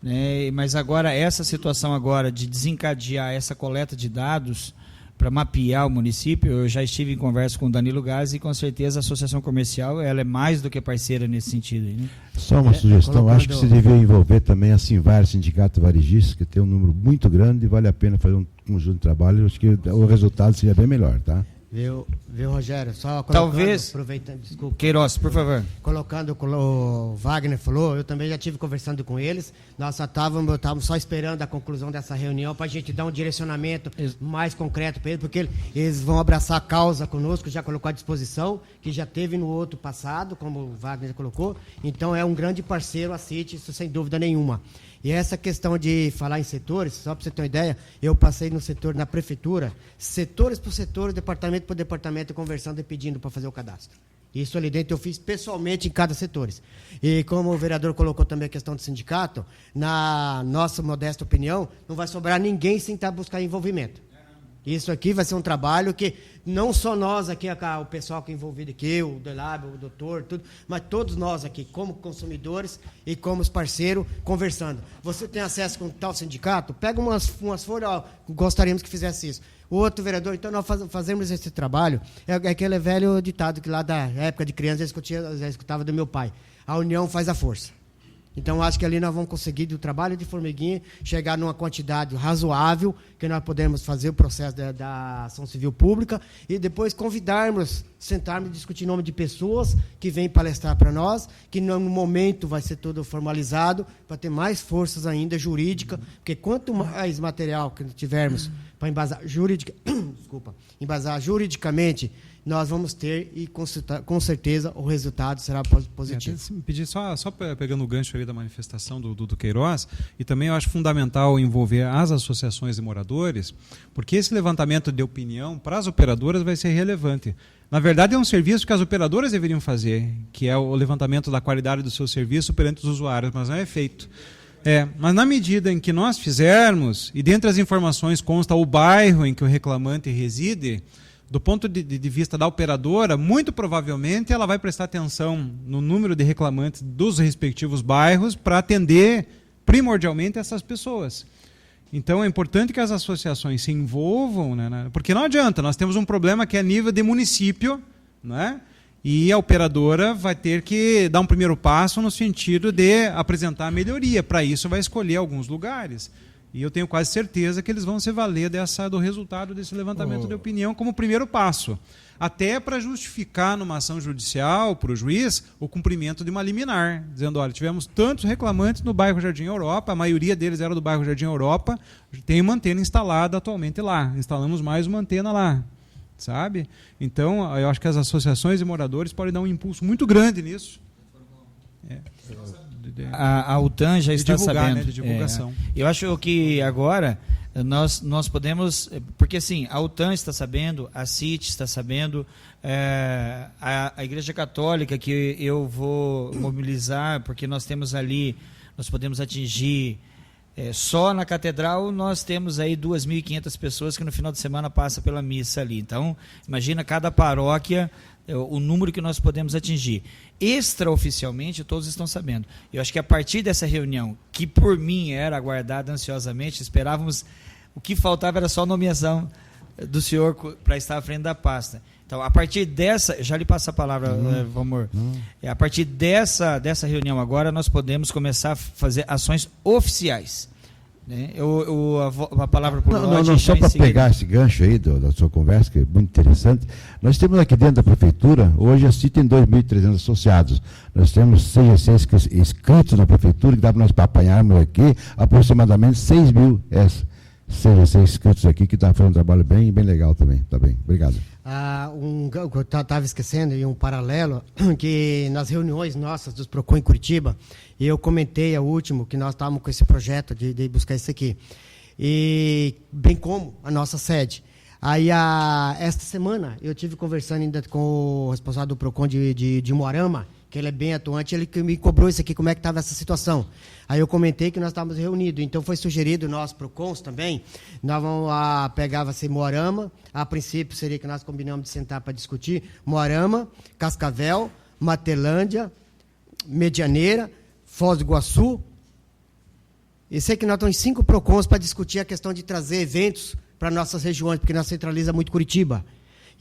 né, mas agora essa situação agora de desencadear essa coleta de dados para mapear o município, eu já estive em conversa com o Danilo Gás e com certeza a Associação Comercial ela é mais do que parceira nesse sentido. Né? Só uma sugestão, acho que se devia envolver também assim vários sindicatos varejistas, que tem um número muito grande e vale a pena fazer um conjunto de trabalho, acho que o resultado seria bem melhor, tá? Viu, Rogério? Só colocando, talvez, aproveitando, desculpa. Queiroz, por favor. Colocando o Wagner falou, eu também já estive conversando com eles, nós estávamos só esperando a conclusão dessa reunião para a gente dar um direcionamento mais concreto para eles, porque eles vão abraçar a causa conosco, já colocou à disposição, que já teve no outro passado, como o Wagner colocou, então é um grande parceiro a CIT, isso sem dúvida nenhuma. E essa questão de falar em setores, só para você ter uma ideia, eu passei no setor, na prefeitura, setores por setor, departamento por departamento, conversando e pedindo para fazer o cadastro. Isso ali dentro eu fiz pessoalmente em cada setor. E como o vereador colocou também a questão do sindicato, na nossa modesta opinião, não vai sobrar ninguém sem estar buscar envolvimento. Isso aqui vai ser um trabalho que não só nós aqui, o pessoal que é envolvido aqui, o Delab, o doutor, tudo, mas todos nós aqui, como consumidores e como parceiros, conversando. Você tem acesso com tal sindicato? Pega umas folhas, gostaríamos que fizesse isso. O outro vereador, então nós fazemos esse trabalho, é aquele velho ditado que lá da época de criança eu já escutava do meu pai, a união faz a força. Então, acho que ali nós vamos conseguir, do trabalho de formiguinha, chegar numa quantidade razoável, que nós podemos fazer o processo da ação civil pública e depois convidarmos, sentarmos e discutir nome de pessoas que vêm palestrar para nós, que no momento vai ser tudo formalizado, para ter mais forças ainda jurídicas, porque quanto mais material que tivermos para embasar juridicamente nós vamos ter e com certeza o resultado será positivo. Pedir só pegando o gancho aí da manifestação do Queiroz, e também eu acho fundamental envolver as associações de moradores, porque esse levantamento de opinião para as operadoras vai ser relevante. Na verdade, é um serviço que as operadoras deveriam fazer, que é o levantamento da qualidade do seu serviço perante os usuários, mas não é feito. Mas na medida em que nós fizermos, e dentre as informações consta o bairro em que o reclamante reside, do ponto de vista da operadora, muito provavelmente ela vai prestar atenção no número de reclamantes dos respectivos bairros para atender primordialmente essas pessoas. Então é importante que as associações se envolvam, né, porque não adianta, nós temos um problema que é a nível de município, né, e a operadora vai ter que dar um primeiro passo no sentido de apresentar a melhoria. Para isso vai escolher alguns lugares. E eu tenho quase certeza que eles vão se valer do resultado desse levantamento de opinião como primeiro passo. Até para justificar numa ação judicial, para o juiz, o cumprimento de uma liminar. Dizendo, olha, tivemos tantos reclamantes no bairro Jardim Europa, a maioria deles era do bairro Jardim Europa, tem uma antena instalada atualmente lá. Instalamos mais uma antena lá. Sabe? Então, eu acho que as associações de moradores podem dar um impulso muito grande nisso. A UTAN já está sabendo. Né, de divulgação. Eu acho que agora nós podemos, porque assim, a UTAN está sabendo, a CIT está sabendo, a Igreja Católica, que eu vou mobilizar, porque nós temos ali, nós podemos atingir, só na catedral nós temos aí 2.500 pessoas que no final de semana passam pela missa ali. Então, imagina cada paróquia, o número que nós podemos atingir. Extraoficialmente, todos estão sabendo. Eu acho que a partir dessa reunião, que por mim era aguardada ansiosamente, esperávamos, o que faltava era só a nomeação do senhor para estar à frente da pasta. Então, a partir dessa, já lhe passo a palavra, Valmor. A partir dessa reunião agora, nós podemos começar a fazer ações oficiais. Né? A palavra para o Não, só para pegar esse gancho aí da sua conversa, que é muito interessante. Nós temos aqui dentro da prefeitura, hoje a CIT tem 2.300 associados. Nós temos CGCs inscritos na prefeitura, que dá para nós apanharmos aqui aproximadamente 6.000 CGCs inscritos aqui, que está fazendo um trabalho bem legal também. Tá bem, obrigado. Eu estava esquecendo, e um paralelo, que nas reuniões nossas dos PROCON em Curitiba, eu comentei a último que nós estávamos com esse projeto de buscar isso aqui, e bem como a nossa sede. Aí, esta semana, eu tive conversando ainda com o responsável do PROCON de Moarama, que ele é bem atuante, ele que me cobrou isso aqui, como é que estava essa situação. Aí eu comentei que nós estávamos reunidos, então foi sugerido nós, PROCONs também, nós vamos pegava-se Moarama, a princípio seria que nós combinamos de sentar para discutir, Moarama, Cascavel, Matelândia, Medianeira, Foz do Iguaçu, e sei que nós estamos em 5 PROCONs para discutir a questão de trazer eventos para nossas regiões, porque nós centraliza muito Curitiba.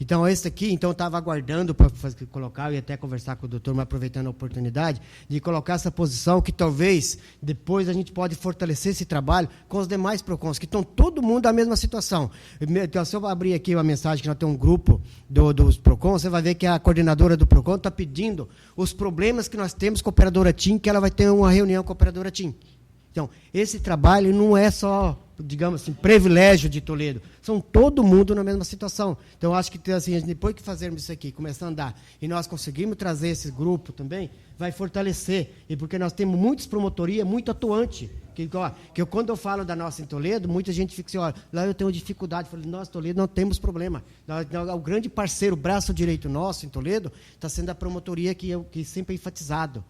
Então, esse aqui, eu estava aguardando para colocar, e até conversar com o doutor, mas aproveitando a oportunidade, de colocar essa posição que talvez depois a gente pode fortalecer esse trabalho com os demais PROCONs, que estão todo mundo na mesma situação. Então, se eu abrir aqui uma mensagem que nós temos um grupo dos PROCONs, você vai ver que a coordenadora do PROCON está pedindo os problemas que nós temos com a operadora TIM, que ela vai ter uma reunião com a operadora TIM. Então, esse trabalho não é só, digamos assim, privilégio de Toledo. São todo mundo na mesma situação. Então, eu acho que assim, depois que fazermos isso aqui, começar a andar, e nós conseguimos trazer esse grupo também, vai fortalecer. E porque nós temos muitas promotorias, muito atuante. Que quando eu falo da nossa em Toledo, muita gente fica assim, olha, lá eu tenho dificuldade. Eu falei, nós, Toledo, não temos problema. O grande parceiro, o braço direito nosso em Toledo, está sendo a promotoria que sempre é enfatizado.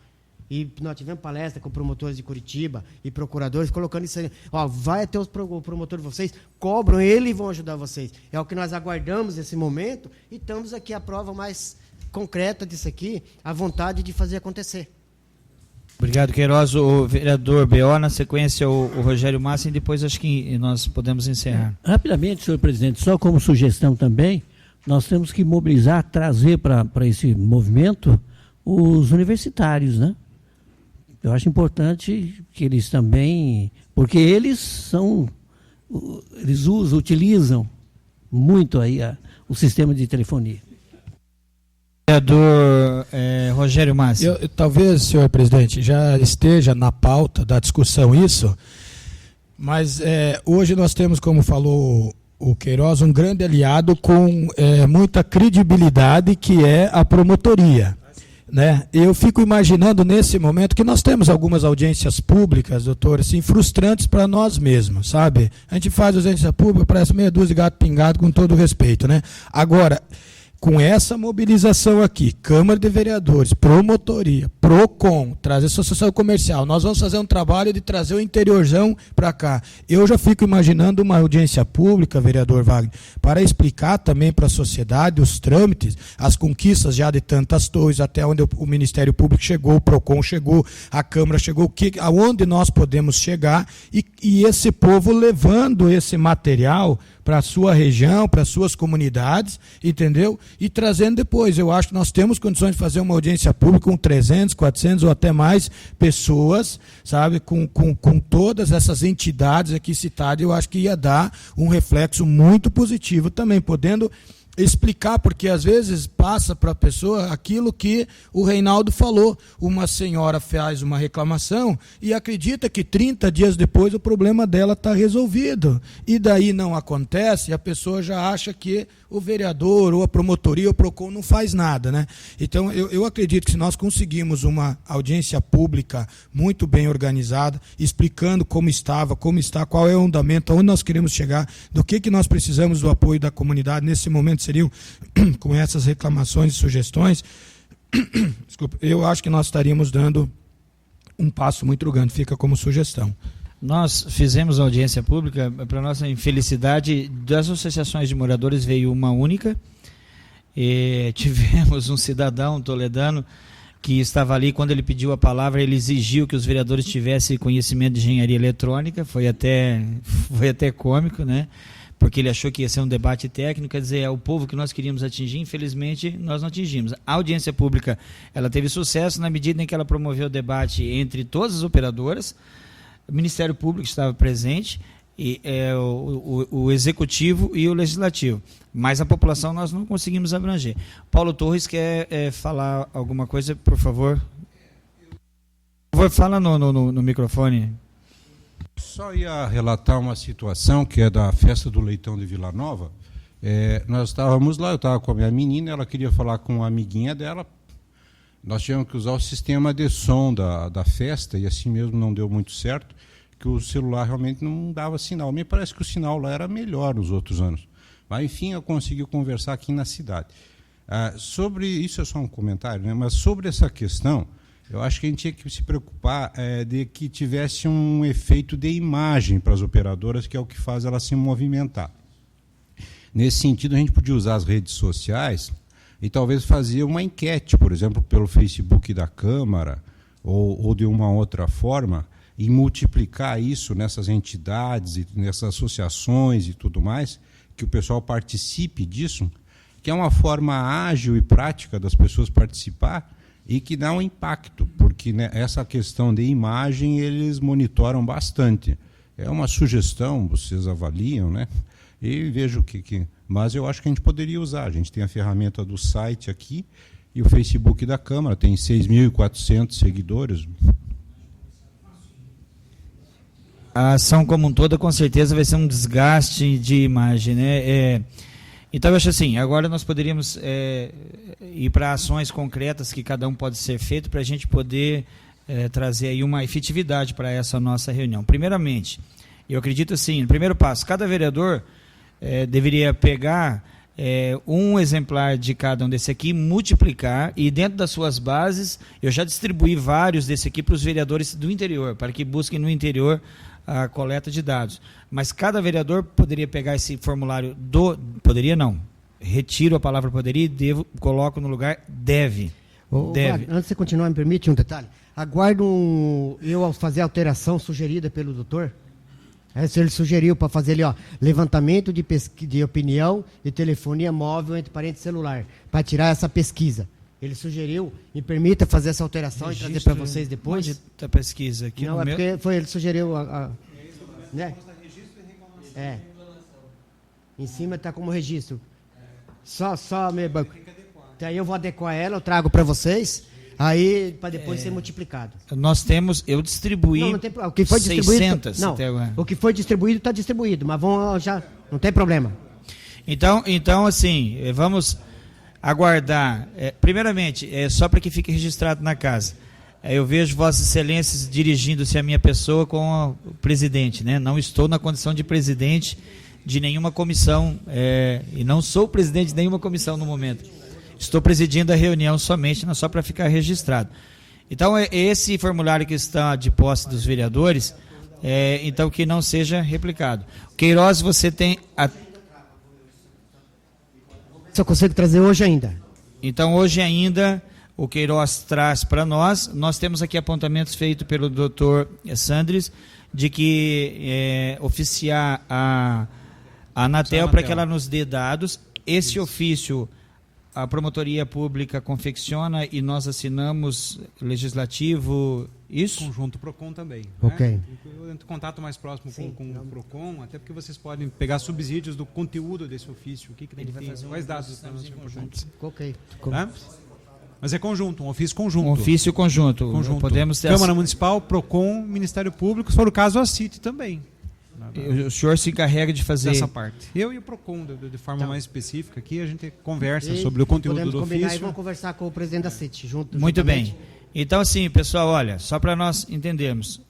E nós tivemos palestra com promotores de Curitiba e procuradores, colocando isso aí. Ó, vai até o promotor de vocês, cobram ele e vão ajudar vocês. É o que nós aguardamos nesse momento e estamos aqui a prova mais concreta disso aqui, a vontade de fazer acontecer. Obrigado, Queiroz. O vereador B.O., na sequência o Rogério Massa, e depois acho que nós podemos encerrar. Rapidamente, senhor presidente, só como sugestão também, nós temos que mobilizar, trazer para esse movimento os universitários, né? Eu acho importante que eles também, porque eles utilizam muito aí o sistema de telefonia. Vereador Rogério Massi. Talvez, senhor presidente, já esteja na pauta da discussão isso, mas hoje nós temos, como falou o Queiroz um grande aliado com muita credibilidade, que é a promotoria. Né? Eu fico imaginando nesse momento que nós temos algumas audiências públicas, doutor, assim, frustrantes para nós mesmos, sabe? A gente faz audiência pública, parece meia dúzia de gato pingado, com todo respeito, né? Agora, com essa mobilização aqui, Câmara de Vereadores, promotoria, PROCON, trazer associação comercial, nós vamos fazer um trabalho de trazer o interiorzão para cá. Eu já fico imaginando uma audiência pública, vereador Wagner, para explicar também para a sociedade os trâmites, as conquistas já de tantas torres, até onde o Ministério Público chegou, o PROCON chegou, a Câmara chegou, aonde nós podemos chegar, e esse povo levando esse material para a sua região, para as suas comunidades, entendeu? E trazendo depois. Eu acho que nós temos condições de fazer uma audiência pública com 300, 400 ou até mais pessoas, sabe? Com todas essas entidades aqui citadas, eu acho que ia dar um reflexo muito positivo também, podendo explicar, porque às vezes passa para a pessoa aquilo que o Reinaldo falou. Uma senhora faz uma reclamação e acredita que 30 dias depois o problema dela está resolvido. E daí não acontece, e a pessoa já acha que o vereador ou a promotoria ou o PROCON não faz nada, né? Então eu acredito que se nós conseguimos uma audiência pública muito bem organizada, explicando como estava, como está, qual é o andamento, aonde nós queremos chegar, do que nós precisamos do apoio da comunidade nesse momento, seriam com essas reclamações e sugestões, desculpa, eu acho que nós estaríamos dando um passo muito grande, fica como sugestão. Nós fizemos audiência pública, para nossa infelicidade, das associações de moradores veio uma única, e tivemos um cidadão toledano que estava ali, quando ele pediu a palavra, ele exigiu que os vereadores tivessem conhecimento de engenharia eletrônica, foi até cômico, né? Porque ele achou que ia ser um debate técnico, quer dizer, é o povo que nós queríamos atingir, infelizmente nós não atingimos. A audiência pública, ela teve sucesso na medida em que ela promoveu o debate entre todas as operadoras, o Ministério Público estava presente, e, o Executivo e o Legislativo, mas a população nós não conseguimos abranger. Paulo Torres quer falar alguma coisa, por favor? Fala no microfone. Só ia relatar uma situação que é da festa do Leitão de Vila Nova. Nós estávamos lá, eu estava com a minha menina, ela queria falar com uma amiguinha dela. Nós tivemos que usar o sistema de som da festa, e assim mesmo não deu muito certo, que o celular realmente não dava sinal. Me parece que o sinal lá era melhor nos outros anos. Mas, enfim, eu consegui conversar aqui na cidade. Sobre isso é só um comentário, né? Mas sobre essa questão, eu acho que a gente tinha que se preocupar de que tivesse um efeito de imagem para as operadoras, que é o que faz elas se movimentar. Nesse sentido, a gente podia usar as redes sociais e talvez fazer uma enquete, por exemplo, pelo Facebook da Câmara ou de uma outra forma, e multiplicar isso nessas entidades, e nessas associações e tudo mais, que o pessoal participe disso, que é uma forma ágil e prática das pessoas participar, e que dá um impacto, porque, né, essa questão de imagem eles monitoram bastante. É uma sugestão, vocês avaliam, né? E vejo que... Mas eu acho que a gente poderia usar. A gente tem a ferramenta do site aqui e o Facebook da Câmara, tem 6.400 seguidores. A ação como um todo, com certeza, vai ser um desgaste de imagem, né? Então, eu acho assim, agora nós poderíamos ir para ações concretas que cada um pode ser feito para a gente poder trazer aí uma efetividade para essa nossa reunião. Primeiramente, eu acredito assim, no primeiro passo, cada vereador deveria pegar um exemplar de cada um desse aqui, multiplicar, e dentro das suas bases, eu já distribuí vários desse aqui para os vereadores do interior, para que busquem no interior a coleta de dados. Mas cada vereador poderia pegar esse formulário poderia não, retiro a palavra poderia e coloco no lugar deve. Deve. Antes de você continuar, me permite um detalhe? Aguardo eu ao fazer a alteração sugerida pelo doutor. Se ele sugeriu para fazer ali, levantamento de opinião e telefonia móvel entre parentes celular, para tirar essa pesquisa. Ele sugeriu, me permita fazer essa alteração registro, e trazer para vocês depois. Onde está a pesquisa? Aqui não, no porque ele sugeriu né? Em cima está como registro. Só Daí eu vou adequar ela, eu trago para vocês, aí para depois ser multiplicado. Nós temos, eu distribuí o que foi 600 até agora. O que foi distribuído está distribuído, mas vamos já... Não tem problema. Então assim, vamos aguardar. Primeiramente, só para que fique registrado na casa. Eu vejo Vossas Excelências dirigindo-se à minha pessoa com o presidente, né? Não estou na condição de presidente de nenhuma comissão, e não sou presidente de nenhuma comissão no momento. Estou presidindo a reunião somente, só para ficar registrado. Então, esse formulário que está de posse dos vereadores, então que não seja replicado. Queiroz, você tem... Se eu consigo trazer hoje ainda. Então, hoje ainda, o Queiroz traz para nós. Nós temos aqui apontamentos feitos pelo doutor Sandres, de que oficiar a Anatel para que ela nos dê dados. Esse ofício, a promotoria pública confecciona e nós assinamos, legislativo, isso? Conjunto PROCON também. Ok. Né? Eu entro em contato mais próximo com o PROCON, até porque vocês podem pegar subsídios do conteúdo desse ofício, o que tem que ter, quais dados são importantes. Ok. Tá? Mas é conjunto, um ofício conjunto. Um ofício conjunto. Podemos ter Câmara Municipal, PROCON, Ministério Público, se for o caso, a CIT também. O senhor se encarrega de fazer essa parte. Eu e o PROCON, de forma mais específica, aqui a gente conversa sobre o conteúdo do ofício. Combinar e vamos conversar com o presidente da CIT junto. Muito bem. Então, assim, pessoal, olha, só para nós entendermos,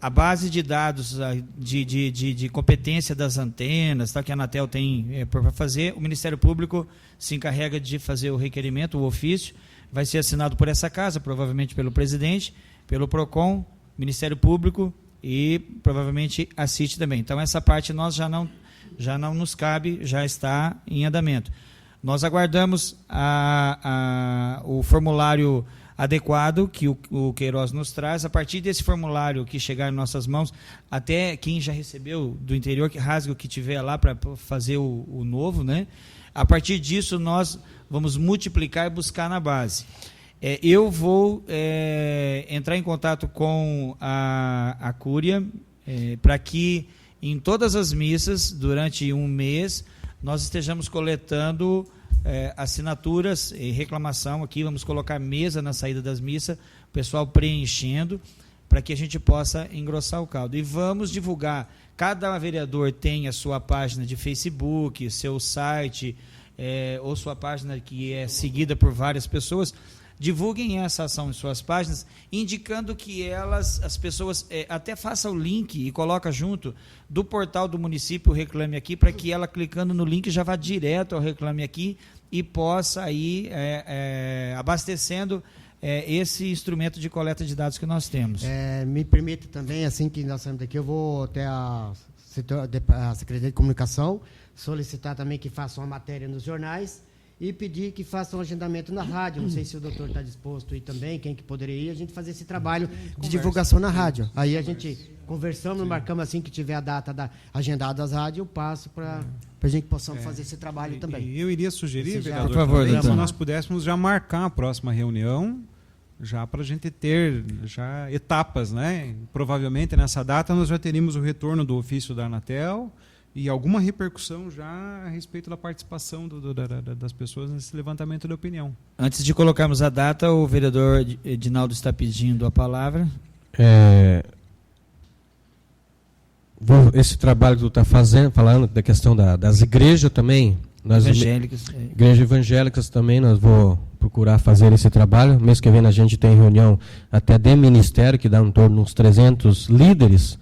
a base de dados de competência das antenas, que a Anatel tem para fazer, o Ministério Público se encarrega de fazer o requerimento, o ofício, vai ser assinado por essa casa, provavelmente pelo presidente, pelo PROCON, Ministério Público e provavelmente a CIT também. Então, essa parte nós já não nos cabe, já está em andamento. Nós aguardamos o formulário adequado que o Queiroz nos traz. A partir desse formulário que chegar em nossas mãos, até quem já recebeu do interior, que rasgue o que tiver lá para fazer o novo, né? A partir disso, nós vamos multiplicar e buscar na base. Eu vou entrar em contato com a Cúria para que em todas as missas, durante um mês, nós estejamos coletando assinaturas e reclamação aqui. Vamos colocar mesa na saída das missas, o pessoal preenchendo, para que a gente possa engrossar o caldo. E vamos divulgar. Cada vereador tem a sua página de Facebook, seu site, ou sua página que é seguida por várias pessoas. Divulguem essa ação em suas páginas, indicando que as pessoas até façam o link e coloca junto do portal do município Reclame Aqui, para que ela, clicando no link, já vá direto ao Reclame Aqui e possa ir abastecendo esse instrumento de coleta de dados que nós temos. Me permite também, assim que nós saímos daqui, eu vou até a Secretaria de Comunicação, solicitar também que façam uma matéria nos jornais, e pedir que façam um agendamento na rádio. Não sei se o doutor está disposto a ir também, quem que poderia ir, a gente fazer esse trabalho de divulgação na rádio. Aí a gente conversamos, marcamos assim que tiver a data agendada das rádios, eu passo para a gente possamos fazer esse trabalho também. Eu iria sugerir, vereador, por favor, se nós pudéssemos já marcar a próxima reunião, já para a gente ter já etapas, né? Provavelmente nessa data nós já teríamos o retorno do ofício da Anatel, e alguma repercussão já a respeito da participação das pessoas nesse levantamento de opinião. Antes de colocarmos a data, o vereador Edinaldo está pedindo a palavra. Esse trabalho que tu está falando da questão das igrejas também, igrejas evangélicas também, nós vou procurar fazer esse trabalho. Mês que vem a gente tem reunião até de ministério, que dá em torno de uns 300 líderes,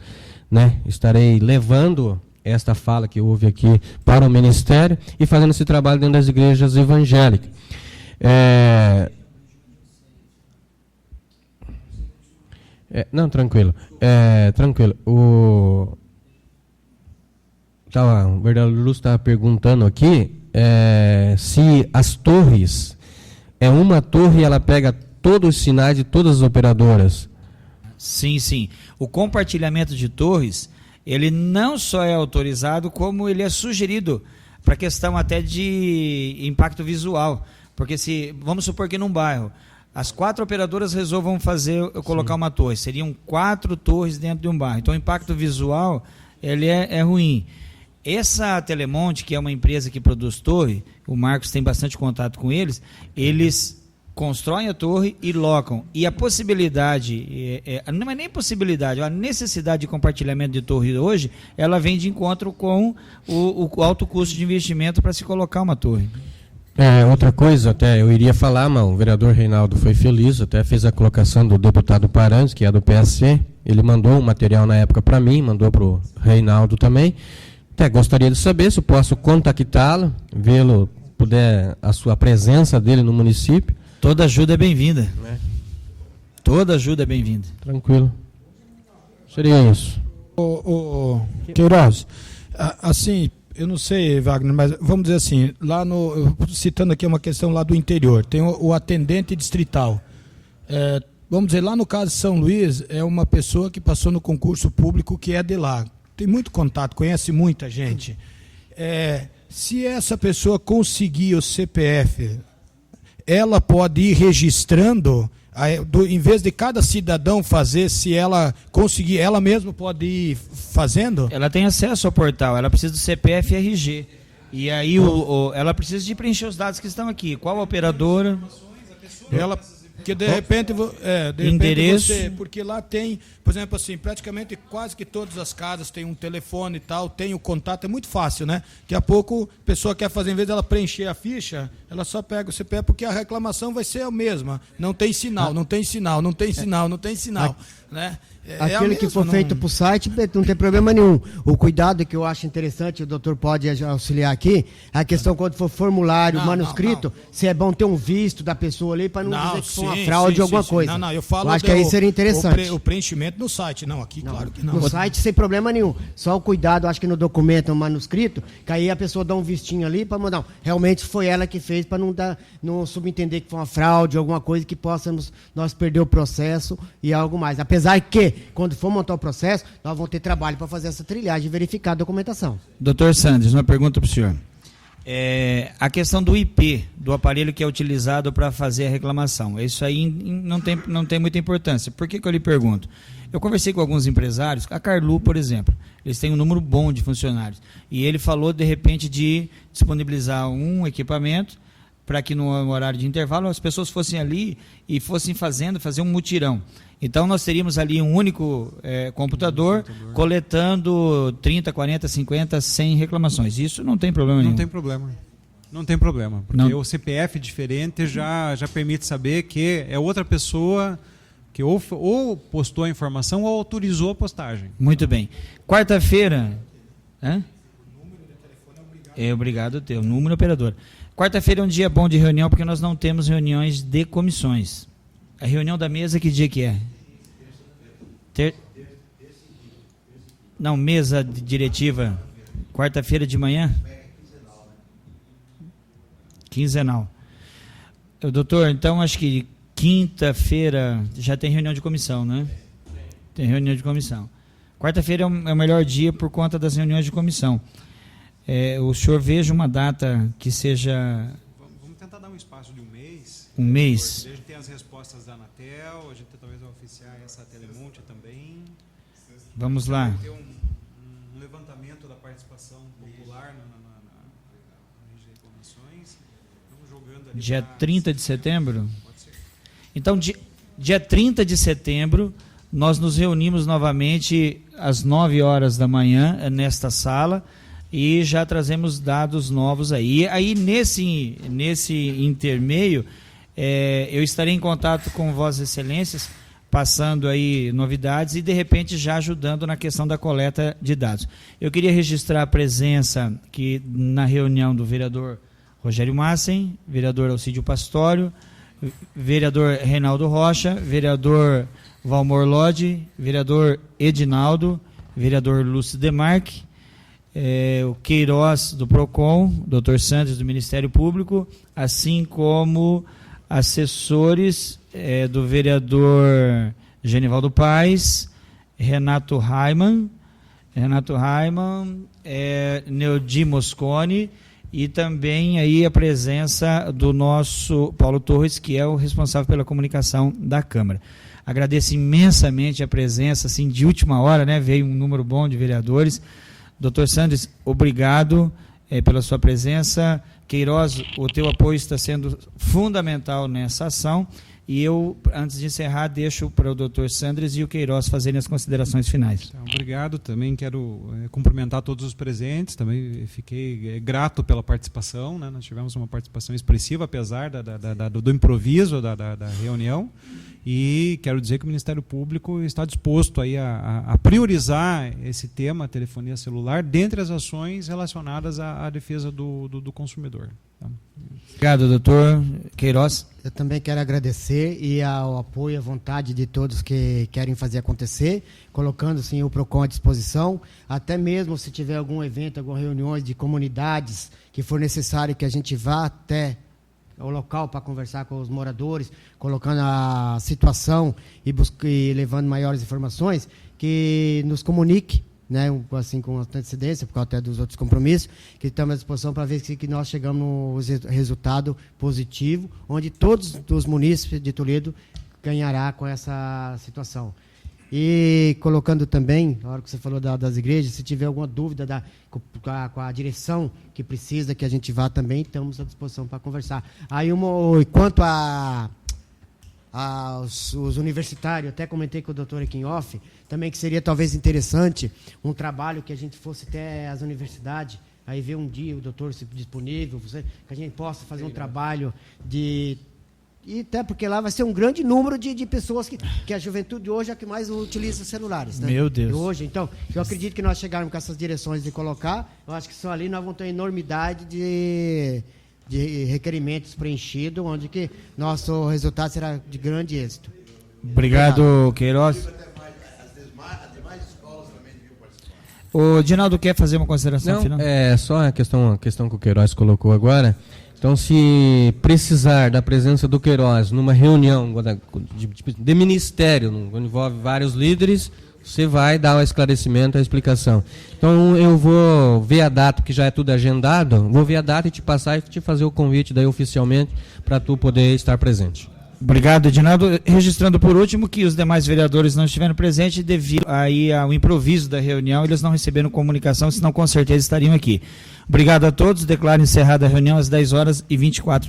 né? Estarei levando esta fala que houve aqui para o Ministério e fazendo esse trabalho dentro das igrejas evangélicas. Não, tranquilo. Tranquilo. O vereador Lúcio estava perguntando aqui se as torres, uma torre, ela pega todos os sinais de todas as operadoras. Sim, sim. O compartilhamento de torres, ele não só é autorizado, como ele é sugerido para questão até de impacto visual. Porque vamos supor que num bairro, as 4 operadoras resolvam colocar uma torre, seriam 4 torres dentro de um bairro. Então o impacto visual, ele é ruim. Essa Telemonte, que é uma empresa que produz torre, o Marcos tem bastante contato com eles constroem a torre e locam. E a possibilidade, não é nem possibilidade, a necessidade de compartilhamento de torre hoje, ela vem de encontro com o alto custo de investimento para se colocar uma torre. Outra coisa, até eu iria falar, mas o vereador Reinaldo foi feliz, até fez a colocação do deputado Paranhos, que é do PSC, ele mandou um material na época para mim, mandou para o Reinaldo também. Até gostaria de saber se eu posso contactá-lo, vê-lo, puder, a sua presença dele no município. Toda ajuda é bem-vinda. Toda ajuda é bem-vinda. Tranquilo. Seria isso. Queiroz, assim, eu não sei, Wagner, mas vamos dizer assim, lá citando aqui uma questão lá do interior, tem o atendente distrital. Vamos dizer, lá no caso de São Luís, é uma pessoa que passou no concurso público que é de lá. Tem muito contato, conhece muita gente. Se essa pessoa conseguir o CPF, ela pode ir registrando, em vez de cada cidadão fazer, se ela conseguir, ela mesma pode ir fazendo? Ela tem acesso ao portal, ela precisa do CPF e RG. E aí ela precisa de preencher os dados que estão aqui. Qual a operadora? Ela... Porque de repente endereço. Porque lá tem, por exemplo, assim, praticamente quase que todas as casas tem um telefone e tal, tem o contato, é muito fácil, né? Daqui a pouco a pessoa quer fazer, em vez dela preencher a ficha, ela só pega o CPF, porque a reclamação vai ser a mesma. Não tem sinal, não tem sinal, não tem sinal, não tem sinal, né? Aquele que for feito para o site, não tem problema nenhum. O cuidado que eu acho interessante, o doutor pode auxiliar aqui, a questão quando for formulário, manuscrito, se é bom ter um visto da pessoa ali para não dizer que foi uma fraude ou alguma coisa. Eu falo acho que aí seria interessante. O preenchimento no site, claro que não. No site sem problema nenhum. Só o cuidado, acho que no documento, no manuscrito, que aí a pessoa dá um vistinho ali para mandar. Realmente foi ela que fez para não subentender que foi uma fraude, alguma coisa que possamos nós perder o processo e algo mais. Apesar que quando for montar o processo, nós vamos ter trabalho para fazer essa trilhagem e verificar a documentação. Doutor Sanders, uma pergunta para o senhor. A questão do IP, do aparelho que é utilizado para fazer a reclamação, isso aí não tem muita importância. Por que eu lhe pergunto? Eu conversei com alguns empresários, a Carlu, por exemplo, eles têm um número bom de funcionários, e ele falou, de repente, de disponibilizar um equipamento para que no horário de intervalo as pessoas fossem ali e fossem fazer um mutirão. Então, nós teríamos ali um único computador coletando 30, 40, 50, 100 reclamações. Isso não tem problema nenhum. Não tem problema. Não tem problema, porque o CPF diferente já permite saber que é outra pessoa que ou postou a informação ou autorizou a postagem. Muito bem. Quarta-feira... obrigado a ter o número operador. Quarta-feira é um dia bom de reunião, porque nós não temos reuniões de comissões. A reunião da mesa, que dia que é? Não, mesa diretiva, quarta-feira de manhã? Quinzenal. Doutor, então acho que quinta-feira já tem reunião de comissão, né? Tem reunião de comissão. Quarta-feira é o melhor dia por conta das reuniões de comissão. O senhor veja uma data que seja... Vamos tentar dar um espaço de um mês. Um mês. A gente tem as respostas da Anatel, a gente talvez vai oficiar essa Telemonte também. Vamos lá. Ter um levantamento da participação popular na rede de reclamações. Vamos jogando ali. Dia 30 de setembro? Pode ser. Então, dia 30 de setembro, nós nos reunimos novamente às 9 horas da manhã nesta sala e já trazemos dados novos aí. E aí, nesse intermeio, eu estarei em contato com Vossas Excelências, passando aí novidades e, de repente, já ajudando na questão da coleta de dados. Eu queria registrar a presença aqui na reunião do vereador Rogério Massen, vereador Alcídio Pastório, vereador Reinaldo Rocha, vereador Valmor Lodi, vereador Edinaldo, vereador Lúcio Demarque, o Queiroz do PROCON, Dr. Sanders do Ministério Público, assim como assessores do vereador Genivaldo Paes, Renato Raiman, Neudi Moscone, e também aí a presença do nosso Paulo Torres, que é o responsável pela comunicação da Câmara. Agradeço imensamente a presença, assim, de última hora, né? Veio um número bom de vereadores. Dr. Sanders, obrigado. pela sua presença. Queiroz, o teu apoio está sendo fundamental nessa ação. E eu, antes de encerrar, deixo para o Dr. Sandres e o Queiroz fazerem as considerações finais. Obrigado. Também quero cumprimentar todos os presentes. Também fiquei grato pela participação, né? Nós tivemos uma participação expressiva, apesar do improviso da reunião. E quero dizer que o Ministério Público está disposto aí a priorizar esse tema, telefonia celular, dentre as ações relacionadas à defesa do consumidor. Tá? Obrigado, doutor Queiroz. Eu também quero agradecer e ao apoio e à vontade de todos que querem fazer acontecer, colocando sim o PROCON à disposição, até mesmo se tiver algum evento, algumas reuniões de comunidades que for necessário que a gente vá até o local para conversar com os moradores, colocando a situação e levando maiores informações, que nos comunique, né, assim, com antecedência, por causa até dos outros compromissos, que estamos à disposição para ver que nós chegamos no resultado positivo, onde todos os munícipes de Toledo ganhará com essa situação. E colocando também, na hora que você falou das igrejas, se tiver alguma dúvida com a direção que precisa que a gente vá também, estamos à disposição para conversar. Aí, quanto os universitários, até comentei com o doutor aqui em off, também que seria talvez interessante um trabalho que a gente fosse até as universidades, aí ver um dia o doutor se disponível, que a gente possa fazer um trabalho de... E até porque lá vai ser um grande número de pessoas que a juventude hoje é a que mais utiliza os celulares. Né? Meu Deus. Hoje, então, eu acredito que nós chegarmos com essas direções de colocar, eu acho que só ali nós vamos ter enormidade de requerimentos preenchidos, onde que nosso resultado será de grande êxito. Obrigado, Queiroz. O Dinaldo quer fazer uma consideração final? É só a questão que o Queiroz colocou agora. Então, se precisar da presença do Queiroz numa reunião de ministério, onde envolve vários líderes, você vai dar o esclarecimento, a explicação. Então, eu vou ver a data, que já é tudo agendado, vou ver a data e te passar e te fazer o convite daí oficialmente para tu poder estar presente. Obrigado, Edinaldo. Registrando por último que os demais vereadores não estiveram presentes devido aí ao improviso da reunião, eles não receberam comunicação, senão com certeza estariam aqui. Obrigado a todos. Declaro encerrada a reunião às 10h24.